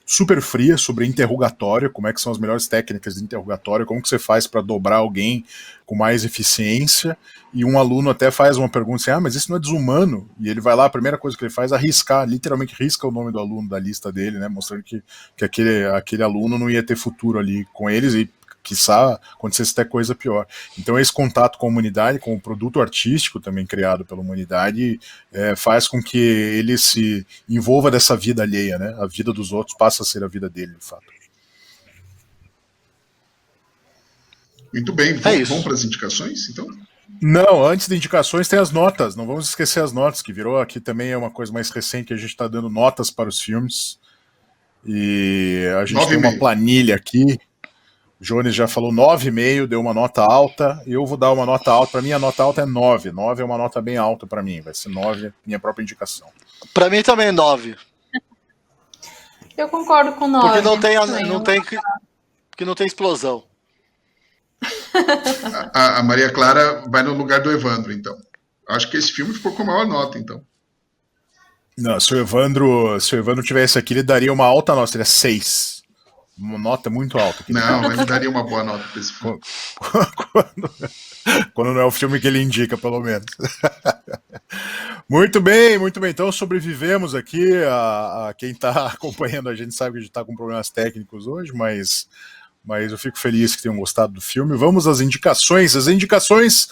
super fria sobre interrogatório, como é que são as melhores técnicas de interrogatório, como que você faz para dobrar alguém com mais eficiência, e um aluno até faz uma pergunta assim, mas isso não é desumano, e ele vai lá, a primeira coisa que ele faz é arriscar, literalmente risca o nome do aluno da lista dele, né, mostrando que aquele aluno não ia ter futuro ali com eles, e quiçá acontecesse até coisa pior. Então esse contato com a humanidade, com o produto artístico também criado pela humanidade, faz com que ele se envolva dessa vida alheia, né? A vida dos outros passa a ser a vida dele, de fato. Muito bem, vamos para as indicações, então? Não, antes de indicações tem as notas, não vamos esquecer as notas, que virou aqui também é uma coisa mais recente, que a gente está dando notas para os filmes, e a gente tem uma planilha aqui. O Jones já falou 9,5, deu uma nota alta. Eu vou dar uma nota alta. Para mim, a nota alta é 9. 9 é uma nota bem alta para mim. Vai ser 9, minha própria indicação. Para mim também é 9. Eu concordo com 9. Porque não tem explosão. A Maria Clara vai no lugar do Evandro, então. Acho que esse filme ficou com a maior nota, então. Não, se o Evandro tivesse aqui, ele daria uma alta nota, seria 6. Uma nota muito alta. Não, ele daria uma boa nota para esse filme. Quando não é o filme que ele indica, pelo menos. Muito bem, muito bem. Então sobrevivemos aqui. A quem está acompanhando a gente sabe que a gente está com problemas técnicos hoje, mas eu fico feliz que tenham gostado do filme. Vamos às indicações. As indicações,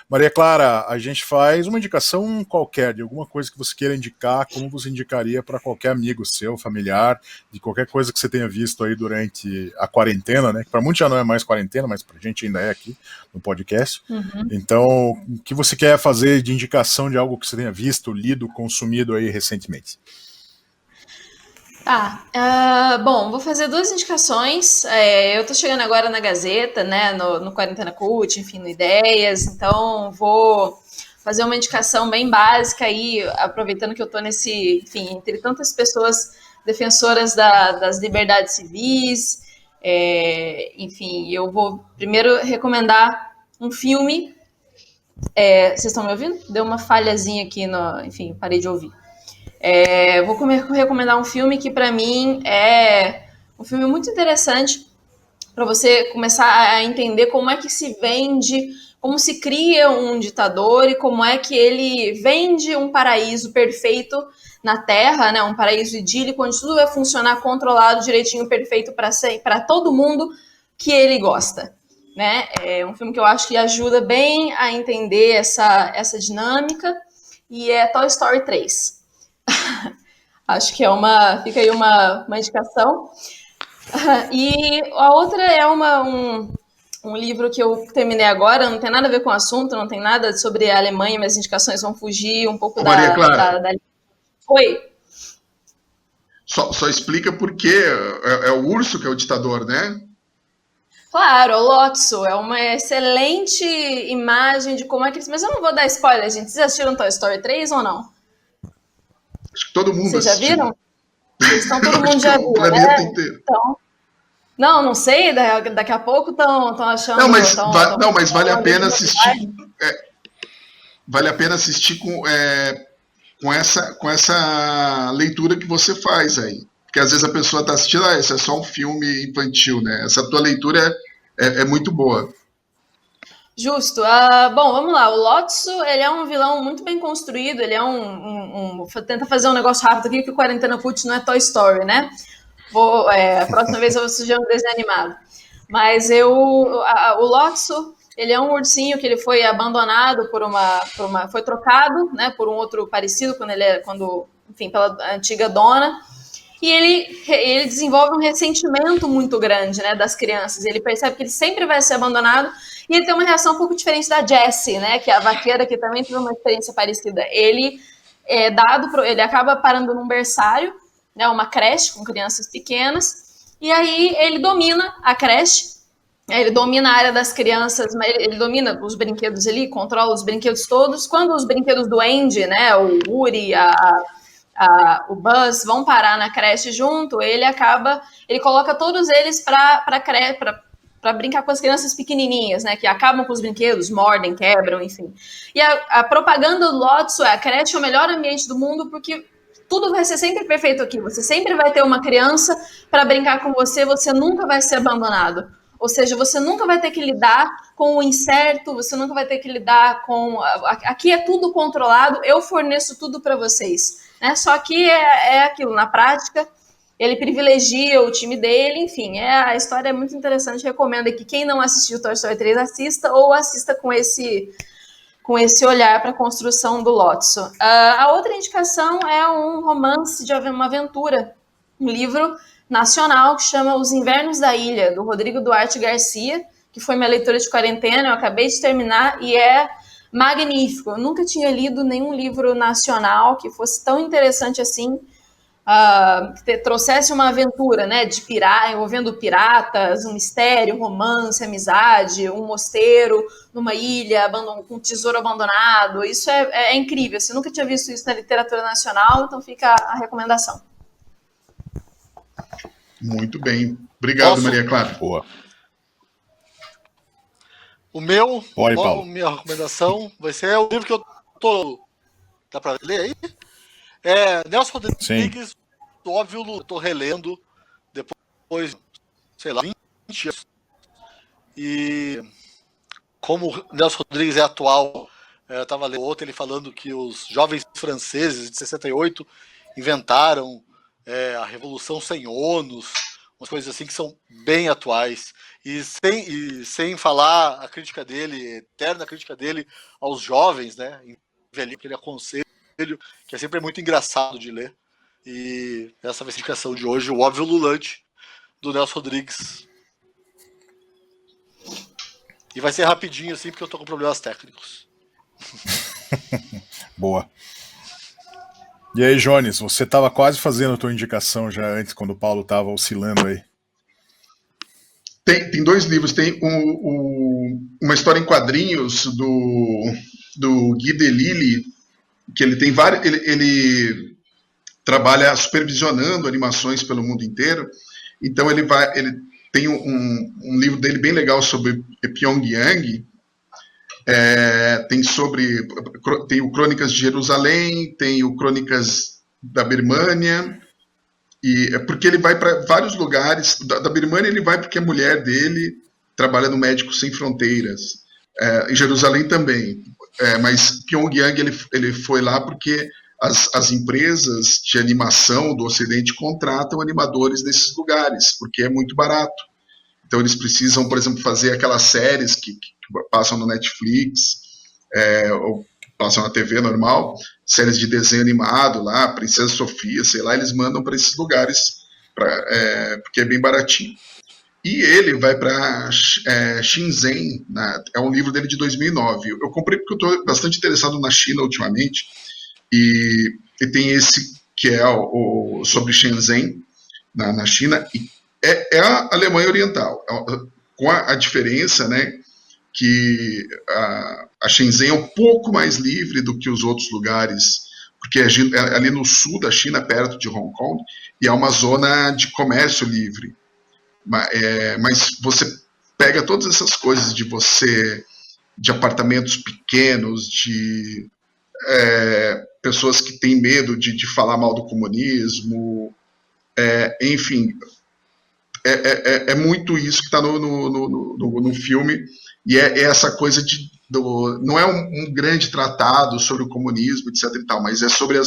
Maria Clara, a gente faz uma indicação qualquer, de alguma coisa que você queira indicar, como você indicaria para qualquer amigo seu, familiar, de qualquer coisa que você tenha visto aí durante a quarentena, né? Que para muitos já não é mais quarentena, mas para a gente ainda é aqui no podcast. Então, o que você quer fazer de indicação de algo que você tenha visto, lido, consumido aí recentemente? Bom, vou fazer 2 indicações. Eu tô chegando agora na Gazeta, né, no Quarentena Cult, enfim, no Ideias, então vou fazer uma indicação bem básica aí, aproveitando que eu tô entre tantas pessoas defensoras das liberdades civis, enfim, eu vou primeiro recomendar um filme. Vocês estão me ouvindo? Deu uma falhazinha aqui, enfim, parei de ouvir. Vou recomendar um filme que para mim é um filme muito interessante para você começar a entender como é que se vende, como se cria um ditador e como é que ele vende um paraíso perfeito na Terra, né, um paraíso idílico onde tudo vai funcionar controlado, direitinho, perfeito para todo mundo que ele gosta. Né? É um filme que eu acho que ajuda bem a entender essa dinâmica, e é Toy Story 3. Acho que fica aí uma indicação. E a outra é um livro que eu terminei agora, não tem nada a ver com o assunto, não tem nada sobre a Alemanha, minhas indicações vão fugir um pouco Maria Clara. Oi. Só explica por que é o urso que é o ditador, né? Claro, o Lotso é uma excelente imagem de como é que eles... Mas eu não vou dar spoiler, gente. Vocês assistiram Toy Story 3 ou não? Acho que todo mundo Vocês já assistiu. viram? Então todo mundo já viu, o planeta inteiro. Então, não sei, daqui a pouco estão achando... Não, mas vale a pena assistir... vale a pena assistir com essa leitura que você faz aí. porque às vezes a pessoa está assistindo, isso é só um filme infantil, né? Essa tua leitura é muito boa. Justo. Bom, vamos lá. O Lotso, ele é um vilão muito bem construído, ele é tenta fazer um negócio rápido aqui, que o Quarentena Cult não é Toy Story, né? A próxima vez eu vou sugerir um desenho animado. Mas o Lotso, ele é um ursinho que ele foi abandonado foi trocado, né, por um outro parecido enfim, pela antiga dona. E ele desenvolve um ressentimento muito grande, né, das crianças. Ele percebe que ele sempre vai ser abandonado e ele tem uma reação um pouco diferente da Jessie, né, que é a vaqueira que também teve uma experiência parecida. Ele acaba parando num berçário, né, uma creche com crianças pequenas, e aí ele domina a creche, ele domina a área das crianças, ele domina os brinquedos ali, controla os brinquedos todos. Quando os brinquedos do Andy, né, o Uri, o Buzz vão parar na creche junto, ele coloca todos eles para brincar com as crianças pequenininhas, né, que acabam com os brinquedos, mordem, quebram, enfim. E a propaganda do Lotso a creche é o melhor ambiente do mundo porque tudo vai ser sempre perfeito aqui, você sempre vai ter uma criança para brincar com você, você nunca vai ser abandonado. Ou seja, você nunca vai ter que lidar com o incerto, você nunca vai ter que lidar com... Aqui é tudo controlado, eu forneço tudo para vocês. Né? Só que é aquilo, na prática, ele privilegia o time dele, enfim, a história é muito interessante, recomendo que quem não assistiu Toy Story 3 assista, ou assista com esse olhar para a construção do Lotso. A outra indicação é um romance de uma aventura, um livro nacional que chama Os Invernos da Ilha, do Rodrigo Duarte Garcia, que foi minha leitura de quarentena, eu acabei de terminar, e é magnífico. Eu nunca tinha lido nenhum livro nacional que fosse tão interessante assim, que trouxesse uma aventura, né, envolvendo piratas, um mistério, um romance, amizade, um mosteiro numa ilha com um tesouro abandonado. Isso é incrível. Eu nunca tinha visto isso na literatura nacional, então fica a recomendação. Muito bem. Obrigado, Maria Clara. Boa. Minha recomendação vai ser o livro que eu tô... Dá pra ler aí? Nelson Rodrigues, Óbvio, eu tô relendo depois, sei lá, 20 anos. E como Nelson Rodrigues é atual, eu tava lendo outro, ele falando que os jovens franceses de 68 inventaram a Revolução Sem Ônus, umas coisas assim que são bem atuais. E sem falar a crítica dele, eterna crítica dele aos jovens, né? Aquele aconselho, que é sempre muito engraçado de ler. E essa vai ser a indicação de hoje, O Óbvio Lulante, do Nelson Rodrigues. E vai ser rapidinho, assim, porque eu tô com problemas técnicos. Boa. E aí, Jones, você estava quase fazendo a tua indicação já antes, quando o Paulo estava oscilando aí. Tem dois livros. Tem uma história em quadrinhos do Guy Delisle, que ele tem vários... Ele trabalha supervisionando animações pelo mundo inteiro. Então ele tem um livro dele bem legal sobre Pyongyang. Tem o Crônicas de Jerusalém, tem o Crônicas da Birmânia, e porque ele vai para vários lugares. Da Birmânia ele vai porque a mulher dele trabalha no Médicos Sem Fronteiras, em Jerusalém também, mas Pyongyang ele foi lá porque as empresas de animação do Ocidente contratam animadores desses lugares, porque é muito barato. Então eles precisam, por exemplo, fazer aquelas séries que passam no Netflix, ou passam na TV normal, séries de desenho animado lá, Princesa Sofia, sei lá, eles mandam para esses lugares, porque é bem baratinho. E ele vai para Shenzhen, é um livro dele de 2009. Eu comprei porque eu estou bastante interessado na China ultimamente, e tem esse que é sobre Shenzhen, na China, e é a Alemanha Oriental, com a diferença, né, que a Shenzhen é um pouco mais livre do que os outros lugares, porque é ali no sul da China, perto de Hong Kong, e é uma zona de comércio livre. Mas você pega todas essas coisas de apartamentos pequenos, de pessoas que têm medo de falar mal do comunismo, Enfim, é muito isso que está no filme, e é essa coisa não é um grande tratado sobre o comunismo, etc. e tal, mas é sobre a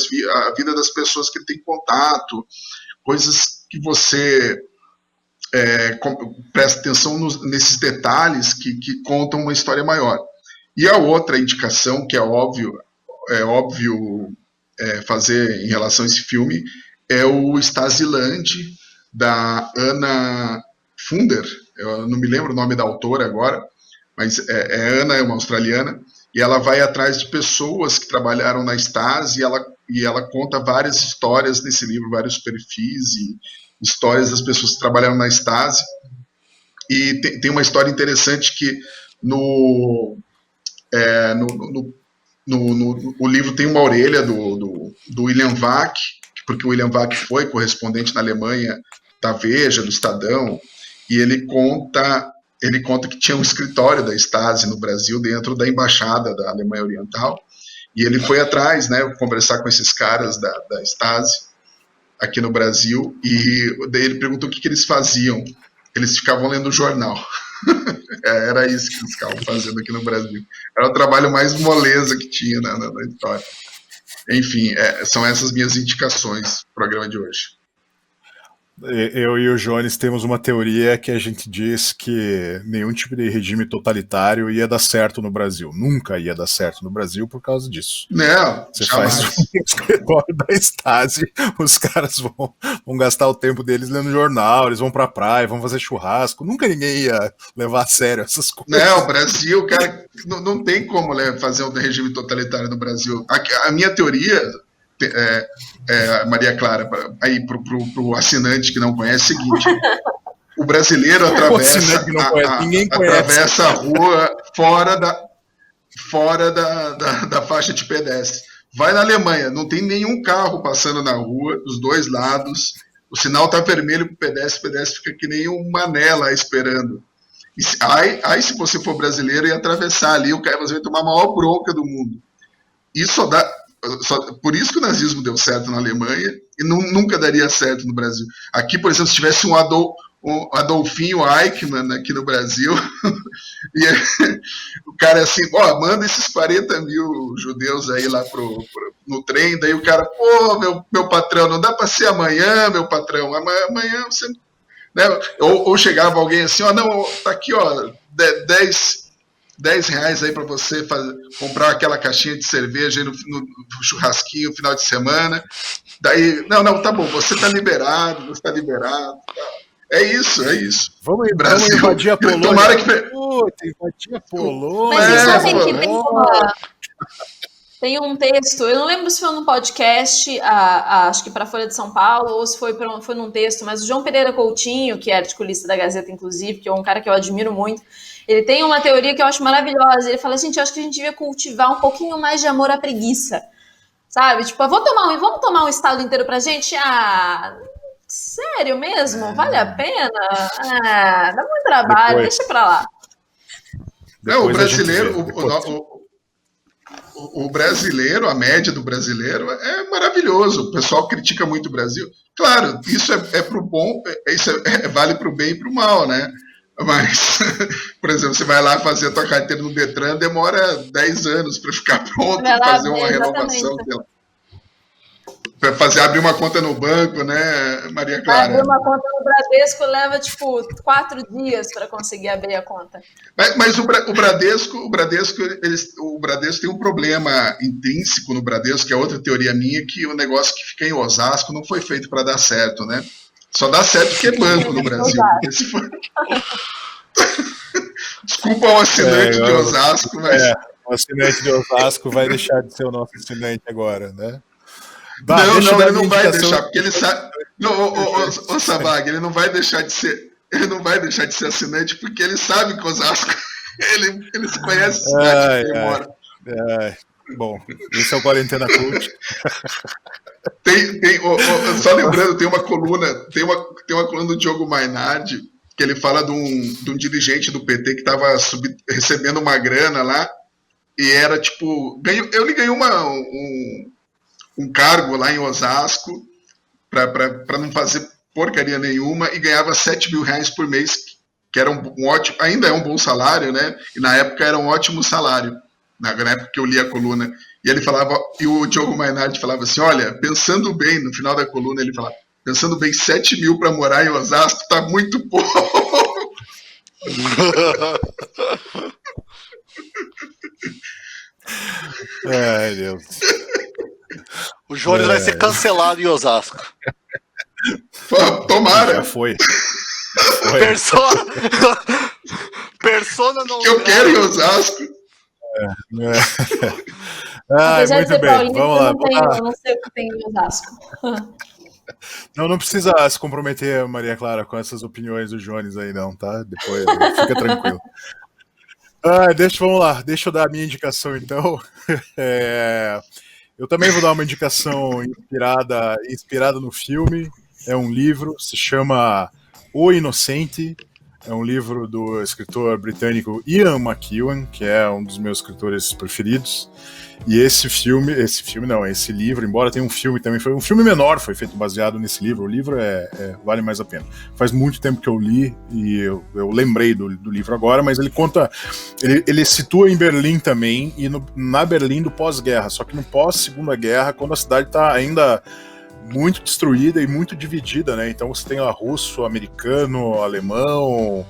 vida das pessoas que ele tem contato, coisas que você presta atenção nesses detalhes que contam uma história maior. E a outra indicação, que é óbvio fazer em relação a esse filme, é o Stasiland, da Anna Funder. Eu não me lembro o nome da autora agora, mas Anna, é uma australiana, e ela vai atrás de pessoas que trabalharam na Stasi, e ela conta várias histórias nesse livro, vários perfis e histórias das pessoas que trabalharam na Stasi. E tem uma história interessante que o livro tem uma orelha do William Vac, porque o William Vac foi correspondente na Alemanha da Veja, do Estadão, e ele conta que tinha um escritório da Stasi no Brasil, dentro da embaixada da Alemanha Oriental, e ele foi atrás, né, conversar com esses caras da Stasi aqui no Brasil, e daí ele perguntou o que eles faziam. Eles ficavam lendo jornal. Era isso que eles ficavam fazendo aqui no Brasil. Era o trabalho mais moleza que tinha na história. Enfim, são essas minhas indicações pro programa de hoje. Eu e o Jones temos uma teoria que a gente diz que nenhum tipo de regime totalitário ia dar certo no Brasil. Nunca ia dar certo no Brasil por causa disso. Não, você jamais. Faz um escritório da Stasi, os caras vão gastar o tempo deles lendo jornal, eles vão pra praia, vão fazer churrasco. Nunca ninguém ia levar a sério essas coisas. Não, o Brasil, cara, não tem como fazer um regime totalitário no Brasil. A minha teoria... Maria Clara, aí pro assinante que não conhece, é o seguinte: o brasileiro atravessa a rua fora da faixa de pedestre. Vai na Alemanha, não tem nenhum carro passando na rua, dos dois lados, o sinal tá vermelho pro pedestre, o pedestre fica que nem um mané lá esperando. Aí se você for brasileiro e atravessar ali, o cara vai tomar a maior bronca do mundo. Isso por isso que o nazismo deu certo na Alemanha e nunca daria certo no Brasil. Aqui, por exemplo, se tivesse um Adolfinho Eichmann aqui no Brasil, e o cara é assim, manda esses 40 mil judeus aí lá no trem, daí o cara, meu patrão, não dá para ser amanhã, meu patrão, amanhã você... Né? Ou chegava alguém assim, não, tá aqui, 10 reais aí para você comprar aquela caixinha de cerveja aí no churrasquinho no final de semana. Daí, não, tá bom, você tá liberado. Tá. É isso. Vamos invadir a Polônia. Tomara que... invadir a Polônia. Mas vocês sabem que tem um texto, eu não lembro se foi num podcast, acho que para a Folha de São Paulo, ou se foi num texto, mas o João Pereira Coutinho, que é articulista da Gazeta, inclusive, que é um cara que eu admiro muito, ele tem uma teoria que eu acho maravilhosa. Ele fala, gente, eu acho que a gente devia cultivar um pouquinho mais de amor à preguiça. Sabe? Tipo, vamos tomar um estado inteiro pra gente? Sério mesmo? Vale a pena? Dá muito trabalho, deixa pra lá. Não, o brasileiro, o brasileiro, a média do brasileiro é maravilhoso. O pessoal critica muito o Brasil. Claro, isso é pro bom, isso vale pro bem e pro mal, né? Mas, por exemplo, você vai lá fazer a tua carteira no Detran, demora 10 anos para ficar pronto, fazer uma renovação. Para abrir uma conta no banco, né, Maria Clara? Abrir uma conta no Bradesco leva, 4 dias para conseguir abrir a conta. Mas o Bradesco tem um problema intrínseco no Bradesco, que é outra teoria minha, que o negócio que fica em Osasco não foi feito para dar certo, né? Só dá certo porque é banco no Brasil. Desculpa o assinante de Osasco, mas... o assinante de Osasco vai deixar de ser o nosso assinante agora, né? Não, ele não vai deixar, porque ele sabe... Ô Sabag, ele não vai deixar de ser assinante porque ele sabe que Osasco... ele se conhece a cidade que ele mora. Bom, esse é o Quarentena Cult. Só lembrando, tem uma coluna do Diogo Mainardi, que ele fala de um dirigente do PT que estava recebendo uma grana lá, e era ele ganhou um cargo lá em Osasco para não fazer porcaria nenhuma e ganhava R$7.000 por mês, que era um ótimo, ainda é um bom salário, né? E na época era um ótimo salário, na época que eu li a coluna. E ele falava, e o Diogo Mainardi falava assim, olha, pensando bem, no final da coluna ele falava, pensando bem, 7 mil para morar em Osasco tá muito pouco. Ai, Deus. O Jones vai ser cancelado em Osasco. Tomara. Já foi. Persona não. Que eu quero em Osasco. Muito bem, Paulista, vamos lá. Eu não sei o que tem em Osasco. Não precisa se comprometer, Maria Clara, com essas opiniões do Jones aí, não, tá? Depois, fica tranquilo. Vamos lá, deixa eu dar a minha indicação, então. Eu também vou dar uma indicação inspirada no filme. É um livro, se chama O Inocente. É um livro do escritor britânico Ian McEwan, que é um dos meus escritores preferidos. E esse livro, embora tenha um filme também, foi um filme menor, foi feito baseado nesse livro. O livro vale mais a pena. Faz muito tempo que eu li e eu lembrei do livro agora, mas ele conta, ele situa em Berlim também, e na Berlim do pós-guerra, só que no pós-segunda guerra, quando a cidade está ainda muito destruída e muito dividida, né? Então você tem lá russo, americano, alemão,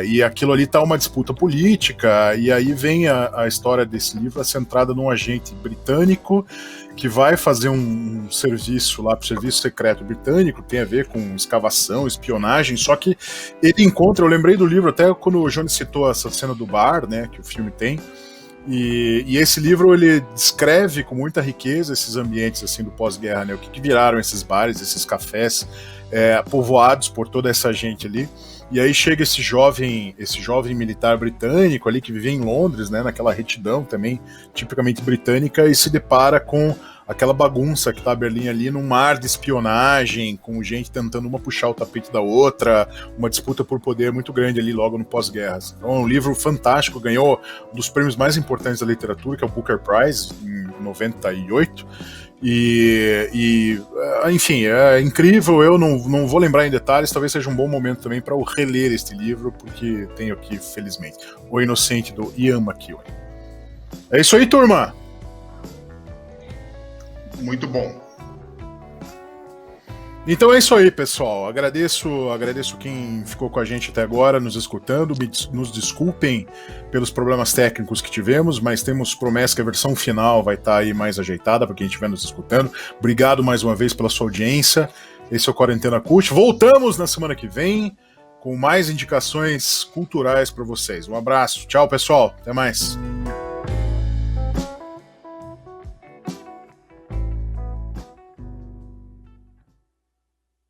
e aquilo ali tá uma disputa política, e aí vem a história desse livro centrada num agente britânico que vai fazer um serviço lá pro serviço secreto britânico, tem a ver com escavação, espionagem, só que ele encontra, eu lembrei do livro até quando o Johnny citou essa cena do bar, né, que o filme tem. E esse livro ele descreve com muita riqueza esses ambientes assim do pós-guerra, né? O que viraram esses bares, esses cafés povoados por toda essa gente ali. E aí chega esse jovem militar britânico ali que vivia em Londres, né? Naquela retidão também tipicamente britânica, e se depara com aquela bagunça que tá Berlim ali, num mar de espionagem, com gente tentando uma puxar o tapete da outra, uma disputa por poder muito grande ali logo no pós-guerra. Então é um livro fantástico, ganhou um dos prêmios mais importantes da literatura, que é o Booker Prize, em 98, enfim, é incrível. Eu não vou lembrar em detalhes, talvez seja um bom momento também para eu reler este livro, porque tenho aqui, felizmente, O Inocente, do Ian McEwan. É isso aí, turma! Muito bom. Então é isso aí, pessoal. Agradeço quem ficou com a gente até agora, nos escutando. Nos desculpem pelos problemas técnicos que tivemos, mas temos promessa que a versão final vai estar aí mais ajeitada para quem estiver nos escutando. Obrigado mais uma vez pela sua audiência. Esse é o Quarentena Cult. Voltamos na semana que vem com mais indicações culturais para vocês. Um abraço. Tchau, pessoal. Até mais.